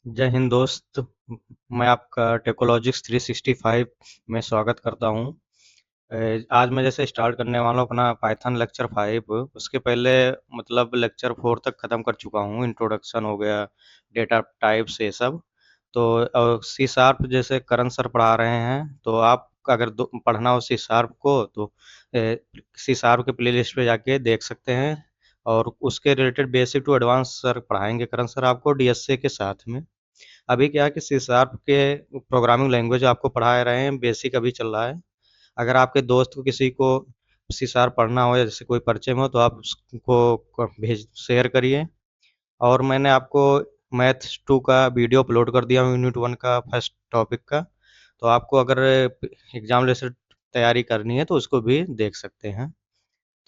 जय हिंद दोस्त। मैं आपका टेक्नोलॉजिक्स 365 में स्वागत करता हूं। आज मैं जैसे स्टार्ट करने वाला हूं अपना पाइथन लेक्चर 5। उसके पहले मतलब लेक्चर 4 तक ख़त्म कर चुका हूं। इंट्रोडक्शन हो गया, डेटा टाइप्स, ये सब। तो सी शार्प जैसे करण सर पढ़ा रहे हैं, तो आप अगर पढ़ना हो सी शार्प को तो सी शार्प के प्लेलिस्ट पे जाके देख सकते हैं। और उसके related basic to advance sir पढ़ाएंगे, करण सर आपको डीएसए के साथ में। अभी क्या है कि सी शार्प के प्रोग्रामिंग लैंग्वेज आपको पढ़ा रहे हैं, बेसिक अभी चल रहा है। अगर आपके दोस्त को किसी को सी शार्प पढ़ना हो या जैसे कोई परिचय में हो तो आप उसको भेज शेयर करिए। और मैंने आपको मैथ 2 का वीडियो अपलोड कर दिया हूँ, यूनिट 1 का फर्स्ट टॉपिक का। तो आपको अगर एग्जाम रिलेटेड तैयारी करनी है तो उसको भी देख सकते हैं।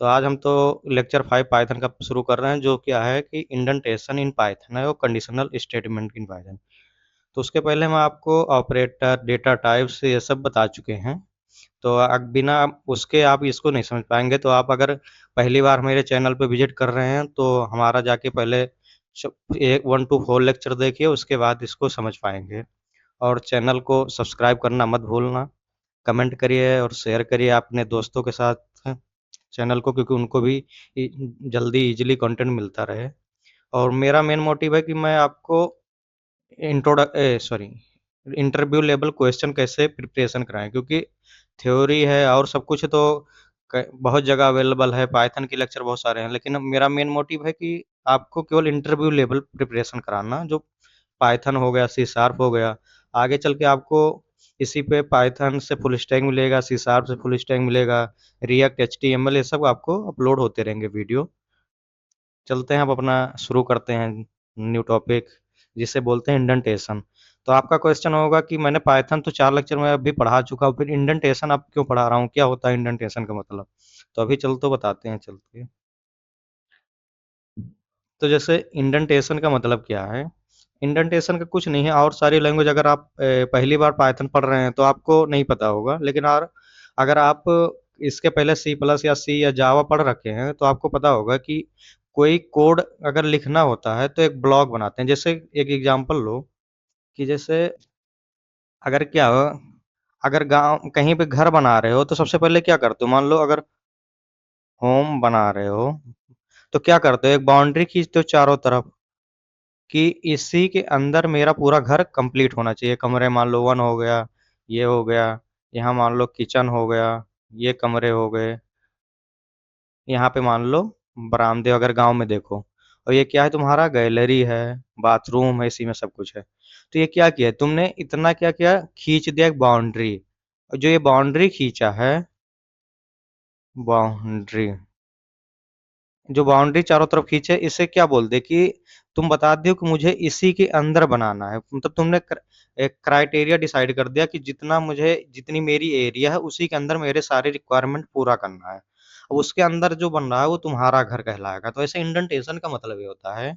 तो आज हम तो लेक्चर 5 पाइथन का शुरू कर रहे हैं, जो क्या है कि इंडेंटेशन इन पाइथन है और कंडीशनल स्टेटमेंट इन पाइथन। तो उसके पहले मैं आपको ऑपरेटर, डेटा टाइप्स ये सब बता चुके हैं। तो बिना उसके आप इसको नहीं समझ पाएंगे। तो आप अगर पहली बार मेरे चैनल पे विजिट कर रहे हैं तो हमारा जाके पहले एक 1 to 4 लेक्चर देखिए, उसके बाद इसको समझ पाएंगे। और चैनल को सब्सक्राइब करना मत भूलना। कमेंट करिए और शेयर करिए अपने दोस्तों के साथ चैनल को, क्योंकि उनको भी जल्दी इजीली कंटेंट मिलता रहे। और मेरा मेन मोटिव है कि मैं आपको सॉरी इंटरव्यू लेवल क्वेश्चन कैसे प्रिपरेशन कराएं, क्योंकि थ्योरी है और सब कुछ तो बहुत जगह अवेलेबल है, पाइथन के लेक्चर बहुत सारे हैं, लेकिन मेरा मेन मोटिव है कि आपको केवल इंटरव्यू लेवल प्रिपरेशन कराना, जो पाइथन हो गया, सी शार्प हो गया। आगे चल के आपको इसी पे पाइथन से फुल स्टैक मिलेगा, सी शार्प से फुल स्टैक मिलेगा, रिएक्ट, एचटीएमएल, ये सब आपको अपलोड होते रहेंगे वीडियो। चलते हैं अब अपना शुरू करते हैं न्यू टॉपिक, जिसे बोलते हैं इंडेंटेशन। तो आपका क्वेश्चन होगा कि मैंने पाइथन तो 4 लेक्चर में अभी पढ़ा चुका हूँ, फिर इंडेंटेशन अब क्यों पढ़ा रहा हूँ, क्या होता है इंडेंटेशन का मतलब। तो अभी चल तो बताते हैं, चलते हैं। तो जैसे इंडेंटेशन का मतलब क्या है, इंडेंटेशन का कुछ नहीं है। और सारी लैंग्वेज अगर आप पहली बार पाइथन पढ़ रहे हैं तो आपको नहीं पता होगा, लेकिन और अगर आप इसके पहले सी प्लस या सी या जावा पढ़ रखे हैं तो आपको पता होगा कि कोई कोड अगर लिखना होता है तो एक ब्लॉक बनाते हैं। जैसे एक एग्जांपल लो कि जैसे अगर क्या हो, अगर गांव कहीं पे घर बना रहे हो तो सबसे पहले क्या करते हो, मान लो अगर होम बना रहे हो तो क्या करते हो, एक बाउंड्री खींचते हो चारों तरफ कि इसी के अंदर मेरा पूरा घर कंप्लीट होना चाहिए। कमरे मान लो 1 हो गया, ये हो गया, यहाँ मान लो किचन हो गया, ये कमरे हो गए, यहाँ पे मान लो बरामदे अगर गांव में देखो। और ये क्या है, तुम्हारा गैलरी है, बाथरूम है, इसी में सब कुछ है। तो ये क्या किया तुमने, इतना क्या किया, खींच दिया एक बाउंड्री। और जो ये बाउंड्री खींचा है, बाउंड्री, जो बाउंड्री चारों तरफ खींचे, इसे क्या बोलते कि तुम बता दियो कि मुझे इसी के अंदर बनाना है। मतलब तुमने एक क्राइटेरिया डिसाइड कर दिया कि जितना मुझे, जितनी मेरी एरिया है उसी के अंदर मेरे सारे रिक्वायरमेंट पूरा करना है। अब उसके अंदर जो बन रहा है वो तुम्हारा घर कहलाएगा। तो ऐसे इंडेंटेशन का मतलब ये होता है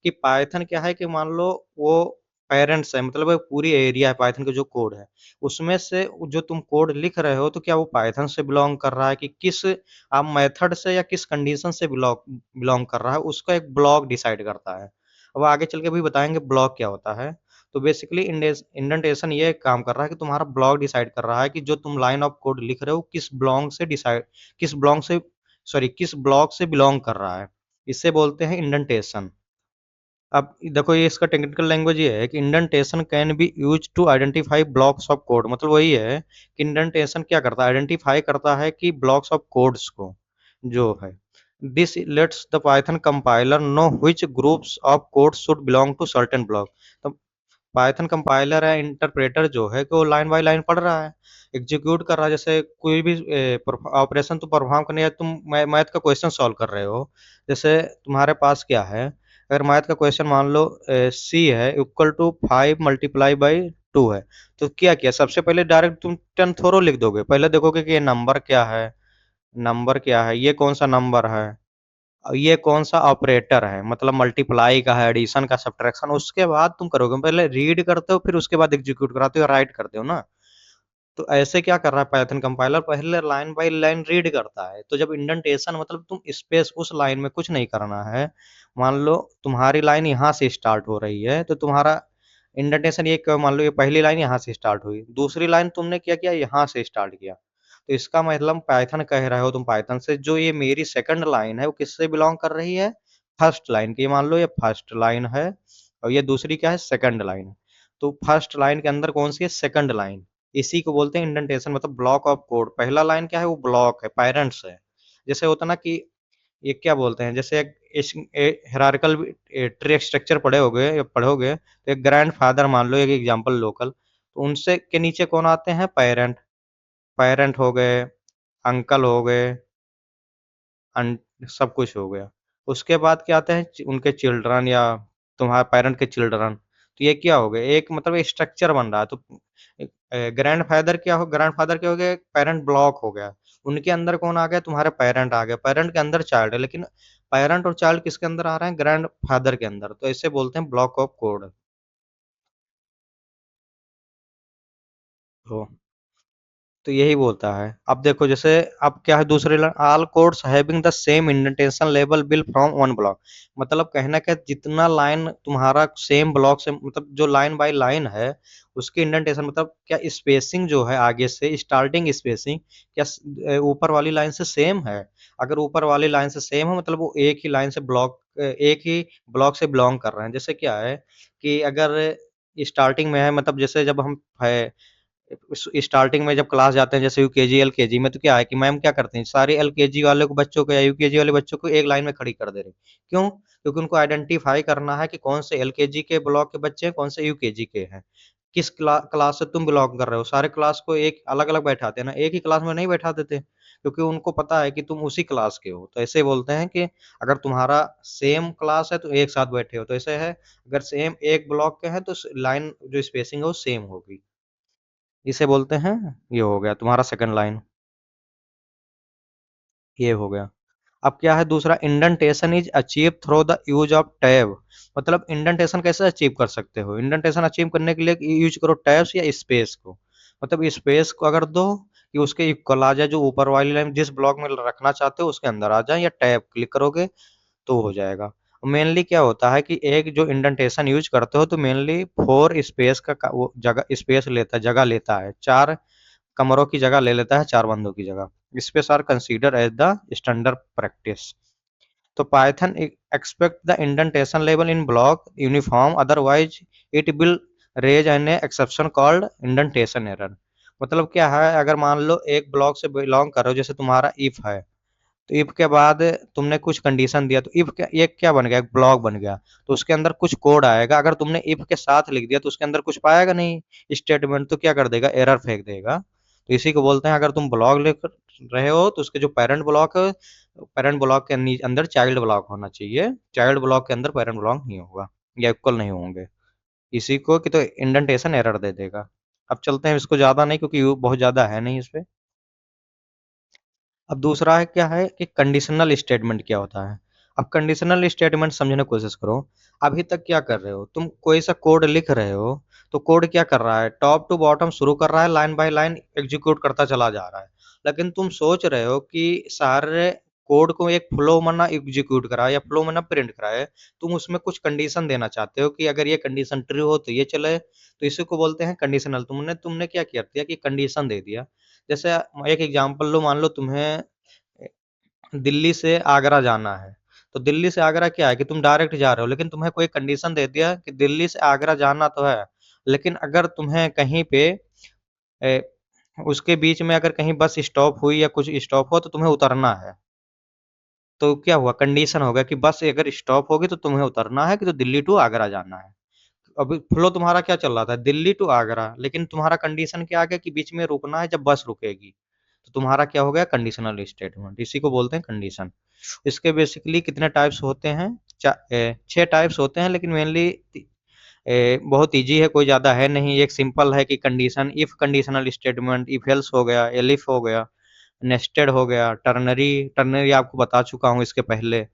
कि पाइथन क्या है कि मान लो वो पेरेंट्स है, मतलब एक पूरी एरिया है पाइथन का जो कोड है, उसमें से जो तुम कोड लिख रहे हो तो क्या वो पाइथन से बिलोंग कर रहा है कि किस आप मेथड से या किस कंडीशन से बिलोंग बिलोंग कर रहा है, उसका एक ब्लॉक डिसाइड करता है। अब आगे चल के भी बताएंगे ब्लॉक क्या होता है। तो बेसिकली इंडेंटेशन ये काम कर रहा है कि तुम्हारा ब्लॉक डिसाइड कर रहा है कि जो तुम लाइन ऑफ कोड लिख रहे हो किस ब्लॉक से डिसाइड, किस ब्लॉक से, सॉरी, किस ब्लॉक से बिलोंग कर रहा है। इसे बोलते हैं इंडेंटेशन। अब देखो ये इसका टेक्निकल लैंग्वेज ये है कि indentation can be use to identify blocks of code. मतलब वही है कि इंडेंटेशन क्या करता है, आइडेंटिफाई करता है कि ब्लॉक्स ऑफ कोड्स को जो है। This lets the Python compiler know which groups of code should belong to certain block. तो पाइथन कंपाइलर है, इंटरप्रेटर जो है कि वो लाइन बाय लाइन पढ़ रहा है, एग्जीक्यूट कर रहा है। जैसे कोई भी ऑपरेशन तो परफॉर्म करने, या तुम मैथ का क्वेश्चन सॉल्व कर रहे हो, जैसे तुम्हारे पास क्या है, अगर मैथ का क्वेश्चन मान लो सी है इक्वल टू 5 × 2 है, तो क्या किया, सबसे पहले डायरेक्ट तुम 10 थोरो लिख दोगे, पहले देखोगे कि ये नंबर क्या है, नंबर क्या है, ये कौन सा नंबर है, ये कौन सा ऑपरेटर है, मतलब मल्टीप्लाई का है, एडिशन का, सब्ट्रैक्शन, उसके बाद तुम करोगे। पहले रीड करते हो फिर उसके बाद एग्जीक्यूट कराते हो, राइट करते हो ना। तो ऐसे क्या कर रहा है पाइथन कंपाइलर, पहले लाइन बाय लाइन रीड करता है। तो जब इंडेंटेशन मतलब तुम स्पेस उस लाइन में कुछ नहीं करना है, मान लो तुम्हारी लाइन यहाँ से स्टार्ट हो रही है तो तुम्हारा इंडेंटेशन ये मान लो ये पहली लाइन यहाँ से स्टार्ट हुई, दूसरी लाइन तुमने क्या किया यहाँ से स्टार्ट किया। तो इसका मतलब पाइथन कह रहे हो तुम पाइथन से जो ये मेरी सेकंड लाइन है वो किससे बिलोंग कर रही है? फर्स्ट लाइन की। मान लो ये फर्स्ट लाइन है और ये दूसरी क्या है? Second line. तो फर्स्ट लाइन के अंदर कौन सी है? Second line. इसी को बोलते हैं इंडेंटेशन, मतलब ब्लॉक ऑफ कोड। पहला लाइन क्या है? वो ब्लॉक है, पेरेंट्स है। जैसे होता ना कि ये क्या बोलते हैं, जैसे एक हिरार्कल ट्री स्ट्रक्चर पढ़े होगे या पढ़ोगे, तो एक ग्रैंड फादर मान लो, एक एग्जांपल लोकल, तो उनसे के नीचे कौन आते हैं? पेरेंट। पेरेंट हो गए, अंकल हो गए, सब कुछ हो गया। उसके बाद क्या आते हैं? उनके चिल्ड्रन या तुम्हारे पेरेंट के चिल्ड्रन। तो ये क्या हो गया? एक मतलब एक स्ट्रक्चर बन रहा है। तो ग्रैंड फादर क्या हो? ग्रैंड फादर क्या हो गया? पेरेंट ब्लॉक हो गया। उनके अंदर कौन आ गया? तुम्हारे पेरेंट आ गए। पेरेंट के अंदर चाइल्ड है, लेकिन पेरेंट और चाइल्ड किसके अंदर आ रहे हैं? ग्रैंड फादर के अंदर। तो इसे बोलते हैं ब्लॉक ऑफ कोड। तो यही बोलता है। अब देखो जैसे अब क्या है दूसरे line, all codes having the same indentation level bill from one block. मतलब कहना क्या, जितना लाइन तुम्हारा सेम ब्लॉक से, मतलब जो लाइन बाय लाइन है उसकी इंडेंटेशन, मतलब क्या स्पेसिंग जो है आगे से स्टार्टिंग स्पेसिंग क्या ऊपर वाली लाइन से सेम है? अगर ऊपर वाली लाइन से सेम है मतलब वो एक ही लाइन से ब्लॉक, एक ही ब्लॉक से बिलोंग कर रहे हैं। जैसे क्या है कि अगर स्टार्टिंग में है, मतलब जैसे जब हम है स्टार्टिंग में जब क्लास जाते हैं जैसे यूकेजी एलकेजी में, तो क्या है कि मैम क्या करते हैं, सारे एलकेजी वाले को बच्चों को या यूकेजी वाले बच्चों को एक लाइन में खड़ी कर दे रहे हैं। क्यों? क्योंकि उनको आइडेंटिफाई करना है कि कौन से एलकेजी के ब्लॉक के बच्चे हैं, कौन से यूकेजी के हैं। किस क्लास से तुम बिलोंग कर रहे हो। सारे क्लास को एक अलग अलग बैठाते हैं ना, एक ही क्लास में नहीं बैठा देते, क्योंकि उनको पता है कि तुम उसी क्लास के हो। तो ऐसे बोलते हैं कि अगर तुम्हारा सेम क्लास है तो एक साथ बैठे हो। तो ऐसे है, अगर सेम एक ब्लॉक के हैं तो लाइन जो स्पेसिंग है वो सेम होगी। इसे बोलते हैं, ये हो गया तुम्हारा सेकंड लाइन, ये हो गया। अब क्या है दूसरा, indentation is achieve through the use of tab. मतलब इंडेंटेशन कैसे अचीव कर सकते हो? इंडेंटेशन अचीव करने के लिए यूज करो टैब्स या स्पेस को। मतलब स्पेस को अगर दो कि उसके इक्वल आ जाए, जो ऊपर वाली लाइन जिस ब्लॉक में रखना चाहते हो उसके अंदर आ जाए, या टैब क्लिक करोगे तो हो जाएगा। मेनली क्या होता है कि एक जो इंडेंटेशन यूज करते हो तो मेनली फोर स्पेस का वो जगह स्पेस लेता है, जगह लेता है, चार कमरों की जगह ले लेता है, चार बंदों की जगह। Space are consider as the standard practice. तो Python expect the indentation level in block uniform, otherwise it will raise an exception called indentation error. मतलब क्या है, अगर मान लो एक ब्लॉक से बिलोंग कर रहे हो, जैसे तुम्हारा इफ है, तो इफ के बाद तुमने कुछ कंडीशन दिया, तो इफ ये क्या बन गया? एक ब्लॉक बन गया। तो उसके अंदर कुछ कोड आएगा, अगर तुमने इफ के साथ लिख दिया तो उसके अंदर कुछ पाएगा नहीं स्टेटमेंट, तो क्या कर देगा? एरर फेंक देगा। तो इसी को बोलते हैं, अगर तुम ब्लॉक लिख रहे हो तो उसके जो पेरेंट ब्लॉक है, पेरेंट ब्लॉक के अंदर चाइल्ड ब्लॉक होना चाहिए, चाइल्ड ब्लॉक के अंदर पेरेंट ब्लॉक नहीं होगा या इक्वल नहीं होंगे। इसी को कि तो इंडेंटेशन एरर दे देगा। अब चलते हैं, इसको ज्यादा नहीं क्योंकि बहुत ज्यादा है नहीं इस पे। अब दूसरा है क्या है कि कंडीशनल स्टेटमेंट क्या होता है। अब कंडीशनल स्टेटमेंट समझने की कोशिश करो। अभी तक क्या कर रहे हो तुम? कोई सा कोड लिख रहे हो, तो कोड क्या कर रहा है? टॉप टू बॉटम शुरू कर रहा है, लाइन बाय लाइन एग्जीक्यूट करता चला जा रहा है। लेकिन तुम सोच रहे हो कि सारे कोड को एक फ्लो में ना एग्जीक्यूट कराए या फ्लो में ना प्रिंट कराए, तुम उसमें कुछ कंडीशन देना चाहते हो कि अगर ये कंडीशन ट्रू हो तो ये चले। तो इसी को बोलते हैं कंडीशनल। तुमने तुमने क्या किया दिया कि कंडीशन दे दिया। जैसे एक एग्जांपल लो, मान लो तुम्हें दिल्ली से आगरा जाना है। तो दिल्ली से आगरा क्या है कि तुम डायरेक्ट जा रहे हो, लेकिन तुम्हें कोई कंडीशन दे दिया कि दिल्ली से आगरा जाना तो है, लेकिन अगर तुम्हें कहीं पे ए, उसके बीच में अगर कहीं बस स्टॉप हुई या कुछ स्टॉप हो तो तुम्हें उतरना है। तो क्या हुआ? कंडीशन हो गया कि बस अगर स्टॉप होगी तो तुम्हें उतरना है, कि तो दिल्ली टू आगरा जाना है। अभी फ्लो तुम्हारा क्या चल रहा था? दिल्ली टू आगरा, लेकिन तुम्हारा कंडीशन क्या आ गया कि बीच में रुकना है जब बस रुकेगी। तो तुम्हारा क्या हो गया? Conditional statement. इसी को बोलते हैं कंडीशन। इसके बेसिकली कितने टाइप्स होते हैं? 6 टाइप्स होते हैं, लेकिन मेनली बहुत इजी है, कोई ज़्यादा है नहीं। एक सिंपल है कि condition, if conditional statement, if else हो गया, एलिफ हो गया, नेस्टेड हो गया, टर्नरी। टर्नरी आपको बता चुका हूँ इसके पहले।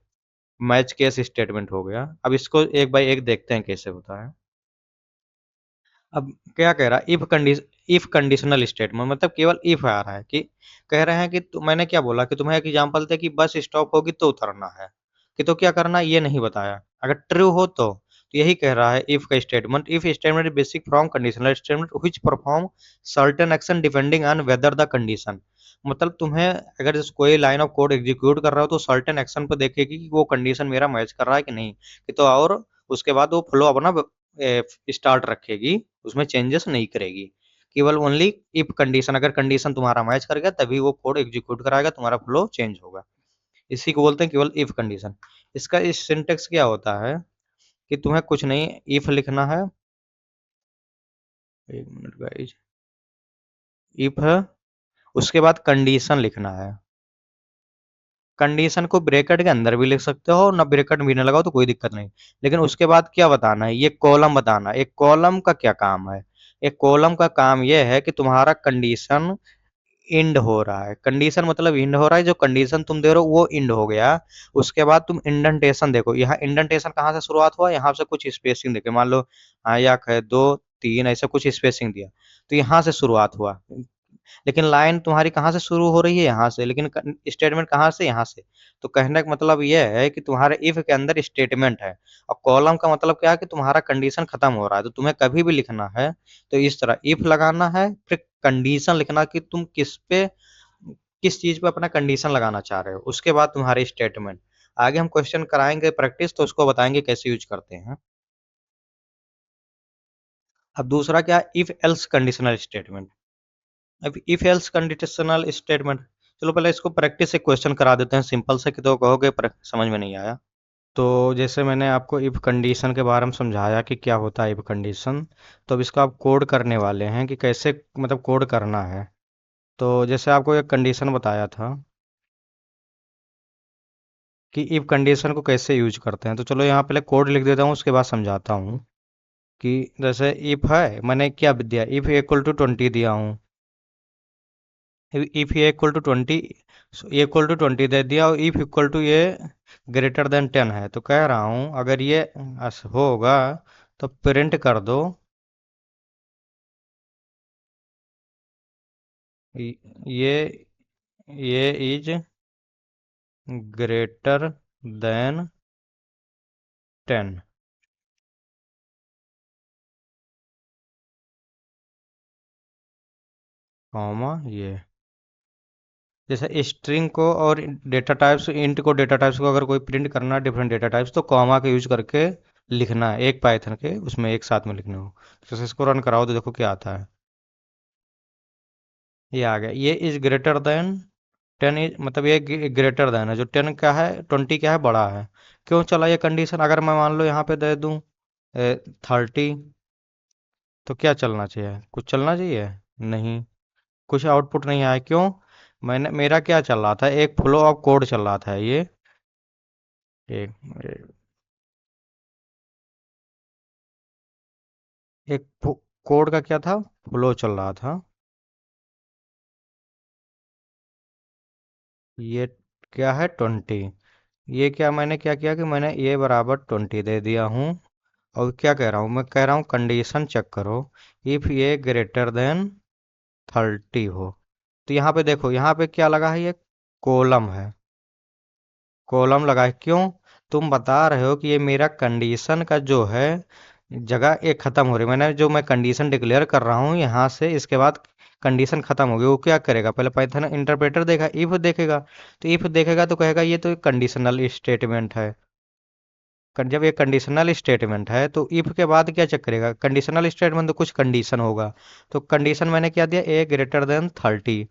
मैच केस स्टेटमेंट हो गया। अब इसको एक बाय एक देखते हैं कैसे होता है। अब क्या कह रहा है? इफ कंडीशनल स्टेटमेंट, मतलब केवल इफ आ रहा है कि कह रहे हैं कि मैंने क्या बोला कि तुम्हें एक एग्जांपल थे कि बस स्टॉप होगी तो उतरना है, कि तो क्या करना है ये नहीं बताया। अगर ट्रू हो तो तो यही कह रहा है इफ का statement, if statement basic from conditional statement which perform certain action depending on whether the condition. मतलब तुम्हें अगर जैसे कोई लाइन ऑफ कोड एग्जीक्यूट कर रहा हो तो सर्टेन एक्शन पे देखेगी कि वो कंडीशन मेरा मैच कर रहा है कि नहीं, कि तो और उसके बाद वो फ्लो अपना स्टार्ट रखेगी, उसमें चेंजेस नहीं करेगी। केवल ओनली इफ कंडीशन, अगर कंडीशन तुम्हारा मैच कर गया तभी वो कोड एग्जीक्यूट कराएगा, तुम्हारा फ्लो चेंज होगा। इसी को बोलते हैं केवल इफ कंडीशन। इसका इस सिंटेक्स क्या होता है कि तुम्हें कुछ नहीं, इफ लिखना है, एक मिनट गाइज, इफ है, उसके बाद कंडीशन लिखना है। कंडीशन को ब्रैकेट के अंदर भी लिख सकते हो, ना ब्रैकेट भी ना लगाओ तो कोई दिक्कत नहीं। लेकिन उसके बाद क्या बताना है, ये कॉलम बताना है। एक कॉलम का क्या काम है, एक कॉलम का काम यह है कि तुम्हारा कंडीशन इंड हो रहा है। कंडीशन मतलब इंड हो रहा है, जो कंडीशन तुम दे रहे हो वो इंड हो गया। उसके बाद तुम इंडेंटेशन देखो, यहाँ इंडेंटेशन कहाँ से शुरुआत हुआ, यहाँ से कुछ स्पेसिंग देखे, मान लो या है 2 3 ऐसे कुछ स्पेसिंग दिया, तो यहाँ से शुरुआत हुआ। लेकिन लाइन तुम्हारी कहाँ से शुरू हो रही है, यहाँ से, लेकिन स्टेटमेंट कहाँ से, यहाँ से। तो कहने का मतलब यह है कि तुम्हारे इफ के अंदर स्टेटमेंट है, और कॉलम का मतलब क्या है कि तुम्हारा कंडीशन खत्म हो रहा है। तो तुम्हें कभी भी लिखना है तो इस तरह इफ लगाना है, फिर कंडीशन लिखना कि तुम किस चीज पे अपना कंडीशन लगाना चाह रहे हो, उसके बाद तुम्हारे स्टेटमेंट। आगे हम क्वेश्चन कराएंगे प्रैक्टिस, तो उसको बताएंगे कैसे यूज करते हैं। अब दूसरा क्या है, इफ एल्स कंडीशनल स्टेटमेंट। अब इफ एल्स कंडीशनल स्टेटमेंट, चलो पहले इसको प्रैक्टिस से क्वेश्चन करा देते हैं सिंपल से, कि तो कहोगे समझ में नहीं आया। तो जैसे मैंने आपको इफ कंडीशन के बारे में समझाया कि क्या होता है इफ कंडीशन, तो अब इसका आप कोड करने वाले हैं कि कैसे मतलब कोड करना है। तो जैसे आपको एक कंडीशन बताया था कि इफ कंडीशन को कैसे यूज करते हैं, तो चलो यहाँ पहले कोड लिख देता हूँ, उसके बाद समझाता हूँ। कि जैसे इफ है, मैंने क्या दिया, इफ इक्वल टू 20 दिया हूँ। इफ ये इक्वल टू 20 दे दिया, और इफ इक्वल टू ये ग्रेटर देन 10 है, तो कह रहा हूँ अगर ये होगा तो प्रिंट कर दो ये ये इज ग्रेटर देन 10, कॉमा ये। जैसे स्ट्रिंग को और डेटा टाइप्स, इंट को डेटा टाइप्स को अगर कोई प्रिंट करना है डिफरेंट डेटा टाइप्स, तो कॉमा का यूज करके लिखना है, एक पाइथन के उसमें एक साथ में लिखने हो। तो इसको रन कराओ तो देखो क्या आता है। ये आ गया, ये इज ग्रेटर देन 10, इज मतलब ये ग्रेटर देन है, जो 10 क्या है, 20 क्या है, बड़ा है। क्यों चला ये कंडीशन, अगर मैं मान लो यहाँ पे दे दूँ 30, तो क्या चलना चाहिए, कुछ चलना चाहिए नहीं, कुछ आउटपुट नहीं आया। क्यों, मैंने मेरा क्या चल रहा था, एक फ्लो ऑफ कोड चल रहा था ये। एक एक कोड का क्या था, फ्लो चल रहा था। ये क्या है 20, ये क्या मैंने क्या किया कि मैंने ये बराबर 20 दे दिया हूँ। और क्या कह रहा हूँ, मैं कह रहा हूँ कंडीशन चेक करो, इफ ये ग्रेटर देन 30 हो। तो यहाँ पे देखो, यहाँ पे क्या लगा है, ये कॉलम है, कॉलम लगा है। क्यों, तुम बता रहे हो कि ये मेरा कंडीशन का जो है जगह एक खत्म हो रही है, मैंने जो मैं कंडीशन डिक्लेयर कर रहा हूँ यहाँ से, इसके बाद कंडीशन खत्म हो गई। वो क्या करेगा, पहले पाइथन इंटरप्रेटर देखा, इफ देखेगा। तो इफ देखेगा तो कहेगा ये तो एक कंडीशनल स्टेटमेंट है। जब ये कंडीशनल स्टेटमेंट है तो इफ के बाद क्या चेक करेगा, कंडीशनल स्टेटमेंट तो कुछ कंडीशन होगा। तो कंडीशन मैंने क्या दिया, ए ग्रेटर देन 30।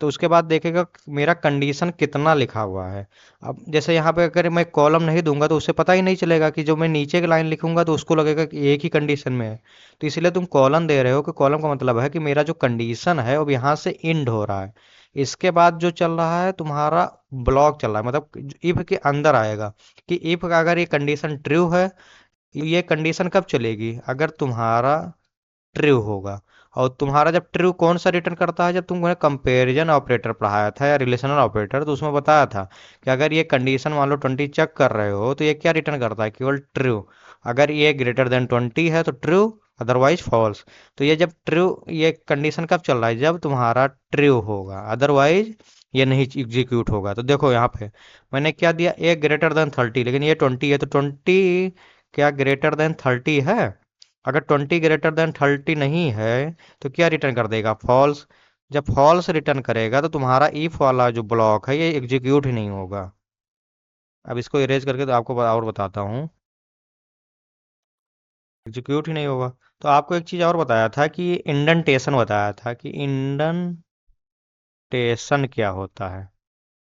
तो उसके बाद देखेगा मेरा कंडीशन कितना लिखा हुआ है। अब जैसे यहाँ पे अगर मैं कॉलम नहीं दूंगा तो उसे पता ही नहीं चलेगा, कि जो मैं नीचे की लाइन लिखूंगा तो उसको लगेगा कि एक ही कंडीशन में है। तो इसलिए तुम कॉलम दे रहे हो, कि कॉलम का मतलब है कि मेरा जो कंडीशन है अब यहाँ से इंड हो रहा है। इसके बाद जो चल रहा है तुम्हारा ब्लॉक चल रहा है, मतलब इफ के अंदर आएगा। कि इफ अगर ये कंडीशन ट्रू है, ये कंडीशन कब चलेगी, अगर तुम्हारा ट्रू होगा। और तुम्हारा जब ट्रू कौन सा रिटर्न करता है, जब तुमने कंपैरिजन ऑपरेटर पढ़ाया था या रिलेशनल ऑपरेटर, तो उसमें बताया था कि अगर ये कंडीशन मान लो 20 चेक कर रहे हो तो ये क्या रिटर्न करता है, केवल ट्रू। अगर ये ग्रेटर देन 20 है तो ट्रू, अदरवाइज फॉल्स। तो ये जब ट्रू, ये कंडीशन कब चल रहा है, जब तुम्हारा ट्रू होगा, अदरवाइज ये नहीं एग्जीक्यूट होगा। तो देखो यहाँ पे मैंने क्या दिया, ए ग्रेटर देन 30, लेकिन ये 20 है, तो 20 क्या ग्रेटर देन 30 है? अगर 20 ग्रेटर देन 30 नहीं है तो क्या रिटर्न कर देगा? फॉल्स। जब फॉल्स रिटर्न करेगा तो तुम्हारा इफ वाला जो ब्लॉक है ये एग्जीक्यूट ही नहीं होगा। अब इसको इरेज करके तो आपको और बताता हूँ। एग्जीक्यूट ही नहीं होगा। तो आपको एक चीज़ और बताया था कि इंडेंटेशन बताया था कि इंडेंटेशन क्या होता है।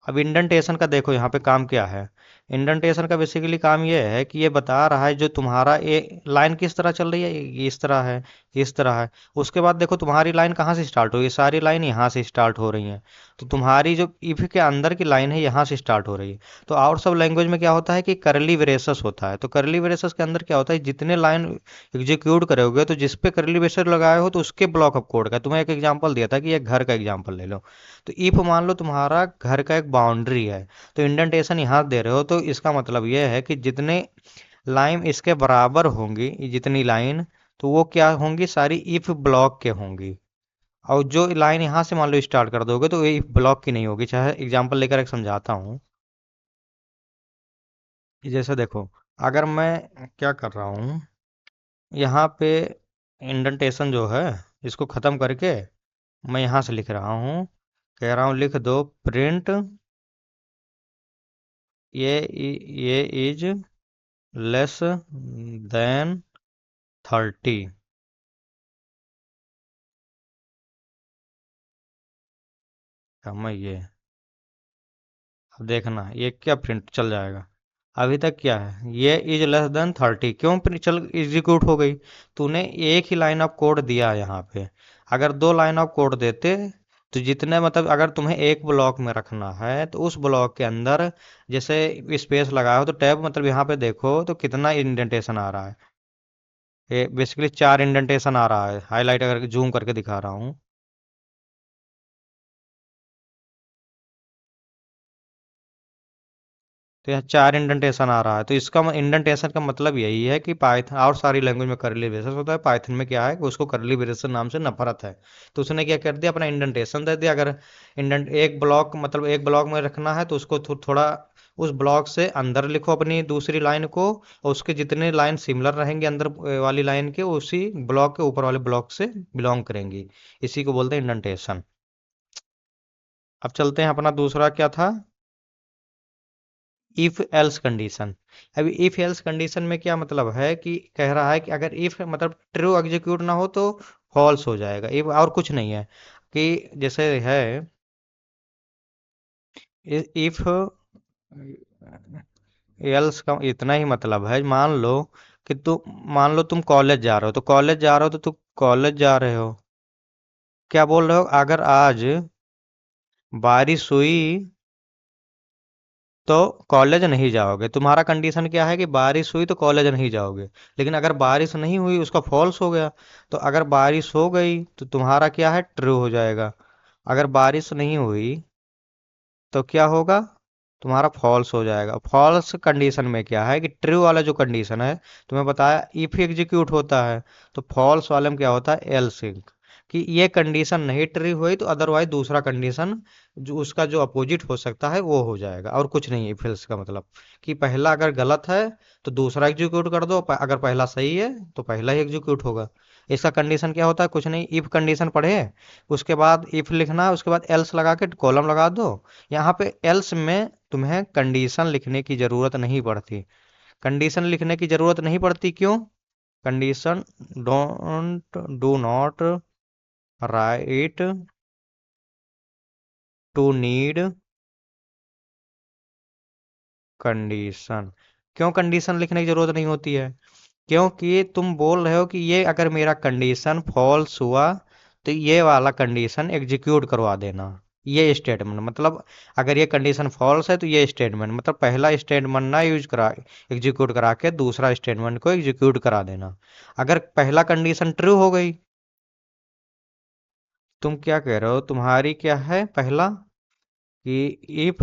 अब इंडेंटेशन का देखो यहाँ पे काम क्या है। इंडेंटेशन का बेसिकली काम ये है कि ये बता रहा है जो तुम्हारा ये लाइन किस तरह चल रही है, ये इस तरह है, इस तरह है। उसके बाद देखो तुम्हारी लाइन कहाँ से स्टार्ट हो रही है, सारी लाइन यहाँ से स्टार्ट हो रही है। तो तुम्हारी जो इफ के अंदर की लाइन है यहाँ से स्टार्ट हो रही है। तो और सब लैंग्वेज में क्या होता है कि करली ब्रेसेस होता है। तो करली ब्रेसेस के अंदर क्या होता है, जितने लाइन एग्जीक्यूट करोगे तो जिस पे करली ब्रेसेस लगाए हो तो उसके ब्लॉक ऑफ कोड का। तुम्हें एक एग्जांपल दिया था कि ये घर का एग्जांपल ले लो। तो इफ मान लो तुम्हारा घर का एक बाउंड्री है, तो इंडेंटेशन यहाँ दे रहे हो तो इसका मतलब यह है कि जितने लाइन इसके बराबर होंगी, जितनी लाइन, तो वो क्या होंगी, सारी इफ ब्लॉक के होंगी। और जो लाइन यहाँ से मान लो स्टार्ट कर दोगे तो ये इफ ब्लॉक की नहीं होगी। चाहे एग्जांपल लेकर एक समझाता हूँ। जैसे देखो, अगर मैं क्या कर रहा हूँ यहाँ पे, इंडेंटेशन जो है इसको ख़त्म करके मैं यहाँ से लिख रहा हूँ, कह रहा हूँ लिख दो प्रिंट ये इज लेस देन 30। मैं ये, अब देखना ये क्या प्रिंट चल जाएगा। अभी तक क्या है, ये इज लेस देन 30 क्यों प्रिंट चल एग्जीक्यूट हो गई? तूने एक ही लाइन ऑफ कोड दिया यहाँ पे। अगर दो लाइन ऑफ कोड देते तो जितने, मतलब अगर तुम्हें एक ब्लॉक में रखना है तो उस ब्लॉक के अंदर जैसे स्पेस लगाया हो तो टैब, मतलब यहाँ पे देखो तो कितना इंडेंटेशन आ रहा है। ये बेसिकली 4 इंडेंटेशन आ रहा है, हाईलाइट अगर जूम करके दिखा रहा हूँ। तो यहाँ 4 इंडेंटेशन आ रहा है। तो इसका इंडेंटेशन का मतलब यही है कि पाइथन और सारी लैंग्वेज में करली ब्रेसेस होता है, पाइथन में क्या है कि उसको करली ब्रेसेस नाम से नफरत है। तो उसने क्या कर दिया, अपना इंडेंटेशन दे दिया। अगर इंडेंट एक ब्लॉक, मतलब एक ब्लॉक में रखना है तो उसको थोड़ा उस ब्लॉक से अंदर लिखो अपनी दूसरी लाइन को, और उसके जितने लाइन सिमिलर रहेंगे अंदर वाली लाइन के, उसी ब्लॉक के ऊपर वाले ब्लॉक से बिलोंग करेंगी। इसी को बोलते हैं इंडेंटेशन। अब चलते हैं, अपना दूसरा क्या था, इफ एल्स कंडीशन। अभी इफ एल्स कंडीशन में क्या मतलब है कि कह रहा है कि अगर इफ मतलब ट्रू एग्जीक्यूट ना हो तो फॉल्स हो जाएगा। इफ और कुछ नहीं है कि जैसे है इफ एल्स का इतना ही मतलब है, मान लो कि मान लो तुम कॉलेज जा रहे हो, तो कॉलेज जा रहे हो तो तुम कॉलेज जा रहे हो, क्या बोल रहे हो, अगर आज बारिश हुई तो कॉलेज नहीं जाओगे। तुम्हारा कंडीशन क्या है कि बारिश हुई तो कॉलेज नहीं जाओगे। लेकिन अगर बारिश नहीं हुई उसका फॉल्स हो गया। तो अगर बारिश हो गई तो तुम्हारा क्या है, ट्रू हो जाएगा। अगर बारिश नहीं हुई तो क्या होगा, तुम्हारा फॉल्स हो जाएगा। फॉल्स कंडीशन में क्या है कि ट्रू वाला जो कंडीशन है, तुम्हें बताया इफ एग्जीक्यूट होता है, तो फॉल्स वाले में क्या होता है, एल्स। कि ये कंडीशन नहीं ट्रू हुई तो अदरवाइज दूसरा कंडीशन जो उसका जो अपोजिट हो सकता है वो हो जाएगा। और कुछ नहीं है फिल्स का मतलब, कि पहला अगर गलत है तो दूसरा एग्जीक्यूट कर दो, अगर पहला सही है तो पहला ही एग्जीक्यूट होगा। इसका कंडीशन क्या होता है, कुछ नहीं, इफ कंडीशन पढ़े, उसके बाद इफ लिखना है, उसके बाद एल्स लगा के कॉलम लगा दो। यहाँ पे एल्स में तुम्हें कंडीशन लिखने की जरूरत नहीं पड़ती। कंडीशन लिखने की जरूरत नहीं पड़ती क्यों? Condition don't do not write to need condition. क्यों कंडीशन लिखने की जरूरत नहीं होती है? क्योंकि तुम बोल रहे हो कि ये अगर मेरा कंडीशन फॉल्स हुआ तो ये वाला कंडीशन एग्जीक्यूट करवा देना। ये स्टेटमेंट मतलब, अगर ये कंडीशन फॉल्स है तो ये स्टेटमेंट मतलब पहला स्टेटमेंट ना यूज करा, एग्जीक्यूट करा के दूसरा स्टेटमेंट को एग्जीक्यूट करा देना। अगर पहला कंडीशन ट्रू हो गई, तुम क्या कह रहे हो, तुम्हारी क्या है पहला, कि if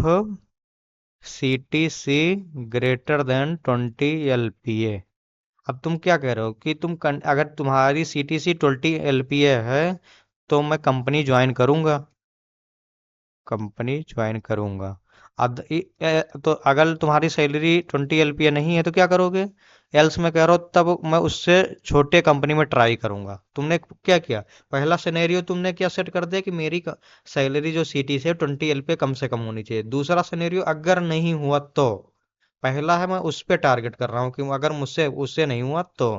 C T C greater than 20 LPA। अब तुम क्या कह रहे हो कि अगर तुम्हारी सी टी सी 20 LPA है तो मैं कंपनी ज्वाइन करूंगा, कंपनी ज्वाइन करूंगा। तो अगर तुम्हारी सैलरी 20 LPA नहीं है तो क्या करोगे? एल्स में कह रहा हूँ तब मैं उससे छोटे कंपनी में ट्राई करूंगा। तुमने क्या किया? पहला सिनेरियो तुमने क्या सेट कर दिया कि मेरी सैलरी जो सीटी से 20 LPA कम से कम होनी चाहिए। दूसरा सिनेरियो अगर नहीं हुआ तो, पहला है मैं उस पे टारगेट कर रहा हूँ कि अगर मुझसे उससे नहीं हुआ तो।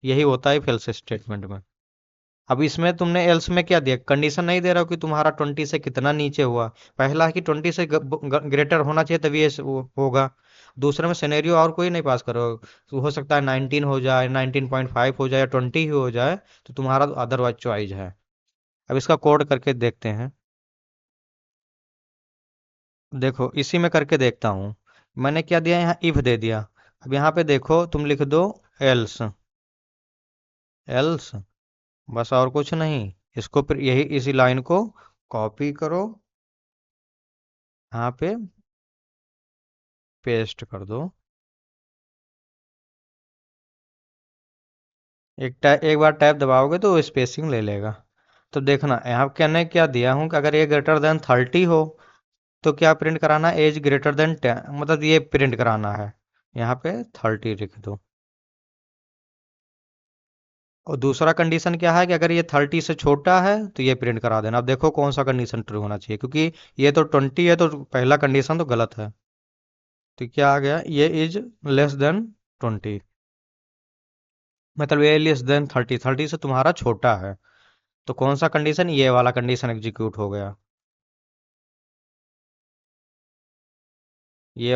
यही होता है फेल्स स्टेटमेंट में। अब इसमें तुमने एल्स में क्या दिया? कंडीशन नहीं दे रहा हो कि तुम्हारा 20 से कितना नीचे हुआ। पहला है कि 20 से ग्रेटर होना चाहिए तभी ये वो होगा। दूसरे में सिनेरियो और कोई नहीं पास करो, तो हो सकता है 19 हो जाए, 19.5 हो जाए या 20 ही हो जाए, तो तुम्हारा अदरवाइज चॉइस है। अब इसका कोड करके देखते हैं। देखो इसी में करके देखता हूँ। मैंने क्या दिया यहाँ? इफ दे दिया। अब यहाँ पे देखो तुम लिख दो एल्स। एल्स, बस और कुछ नहीं। इसको फिर यही इसी लाइन को कॉपी करो, यहाँ पे पेस्ट कर दो। एक बार टैब दबाओगे तो वो स्पेसिंग ले लेगा। तो देखना यहाँ कहने क्या दिया हूँ कि अगर ये ग्रेटर देन 30 हो तो क्या प्रिंट कराना? एज ग्रेटर देन 10, मतलब ये प्रिंट कराना है। यहाँ पे 30 लिख दो। और दूसरा कंडीशन क्या है कि अगर ये 30 से छोटा है तो ये प्रिंट करा देना। अब देखो कौन सा कंडीशन ट्रू होना चाहिए, क्योंकि ये तो 20 है तो पहला कंडीशन तो गलत है। तो क्या आ गया? ये इज लेस देन 20, मतलब ये लेस देन 30, 30 से तुम्हारा छोटा है। तो कौन सा कंडीशन? ये वाला कंडीशन एग्जीक्यूट हो गया। ये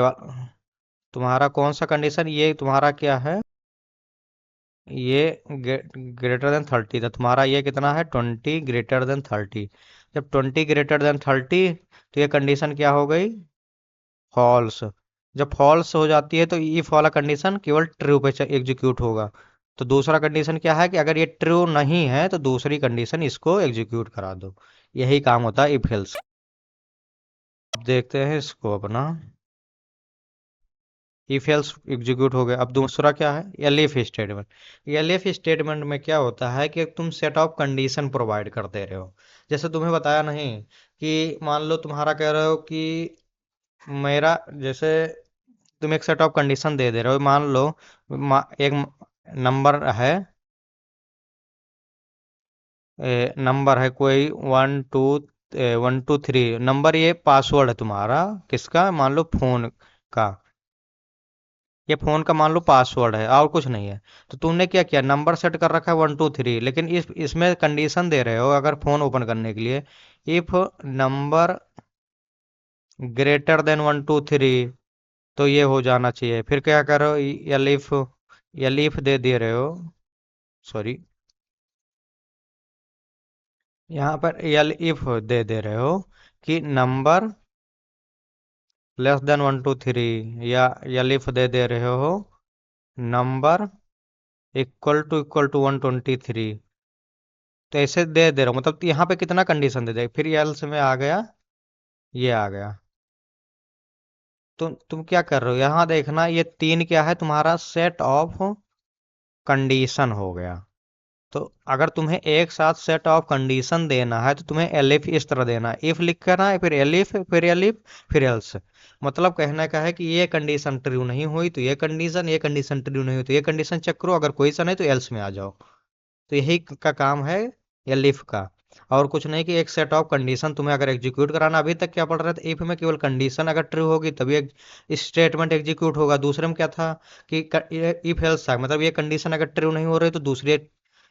तुम्हारा कौन सा कंडीशन? ये तुम्हारा क्या है? ये ग्रेटर देन 30 था तुम्हारा। ये कितना है? 20 ग्रेटर देन 30। जब 20 ग्रेटर देन 30 तो ये कंडीशन क्या हो गई? फॉल्स। जब फॉल्स हो जाती है तो इफ वाला कंडीशन केवल ट्रू पे एग्जीक्यूट होगा। तो दूसरा कंडीशन क्या है कि अगर ये ट्रू नहीं है तो दूसरी कंडीशन इसको एग्जीक्यूट करा दो। यही काम होता है इफ एल्स। अब देखते हैं इसको अपना। इफ एल्स एग्जीक्यूट हो गया। अब दूसरा क्या है? Elif statement. एलिफ स्टेटमेंट में क्या होता है कि तुम सेट ऑफ कंडीशन प्रोवाइड कर दे रहे हो। जैसे तुम्हें बताया नहीं कि मान लो तुम्हारा कह रहे हो कि मेरा, जैसे तुम एक सेट ऑफ कंडीशन दे दे रहे हो। मान लो एक नंबर है, नंबर है कोई 1 2 नंबर। ये पासवर्ड है तुम्हारा किसका? मान लो फोन का। ये फोन का मान लो पासवर्ड है और कुछ नहीं है। तो तुमने क्या किया? नंबर सेट कर रखा है 1 2 3, लेकिन इसमें कंडीशन दे रहे हो अगर फोन ओपन करने के लिए, इफ नंबर ग्रेटर देन 1 2 3, तो ये हो जाना चाहिए। फिर क्या करो? एलिफ, एलिफ दे दे रहे हो, सॉरी, यहाँ पर एल इफ दे दे रहे हो कि नंबर लेस देन 1 2 3, या एलिफ दे दे रहे हो नंबर इक्वल टू 123। तो ऐसे दे दे रहा हूँ, मतलब यहाँ पे कितना कंडीशन दे दे, फिर एल्स में आ गया, ये आ गया। तुम क्या कर रहे हो? यहाँ देखना, ये तीन क्या है? तुम्हारा सेट ऑफ कंडीशन हो गया। तो अगर तुम्हें एक साथ सेट ऑफ कंडीशन देना है तो तुम्हें एलिफ इस तरह देना है। इफ लिख करना है, फिर एलिफ, फिर एलिफ, फिर एल्स। मतलब कहने का है कि ये कंडीशन ट्रू नहीं हुई तो ये कंडीशन ट्रू नहीं हुई तो ये कंडीशन चेक करो, अगर कोई सा नहीं तो एल्स में आ जाओ। तो यही का काम है एलिफ का, और कुछ नहीं। कि एक सेट ऑफ कंडीशन तुम्हें अगर एग्जीक्यूट कराना, अभी तक क्या पढ़ रहे थे? इफ में केवल कंडीशन अगर ट्रू होगी तभी एक स्टेटमेंट एग्जीक्यूट होगा। दूसरे में क्या था कि इफ एल्स था, मतलब ये कंडीशन अगर ट्रू नहीं हो रही तो दूसरे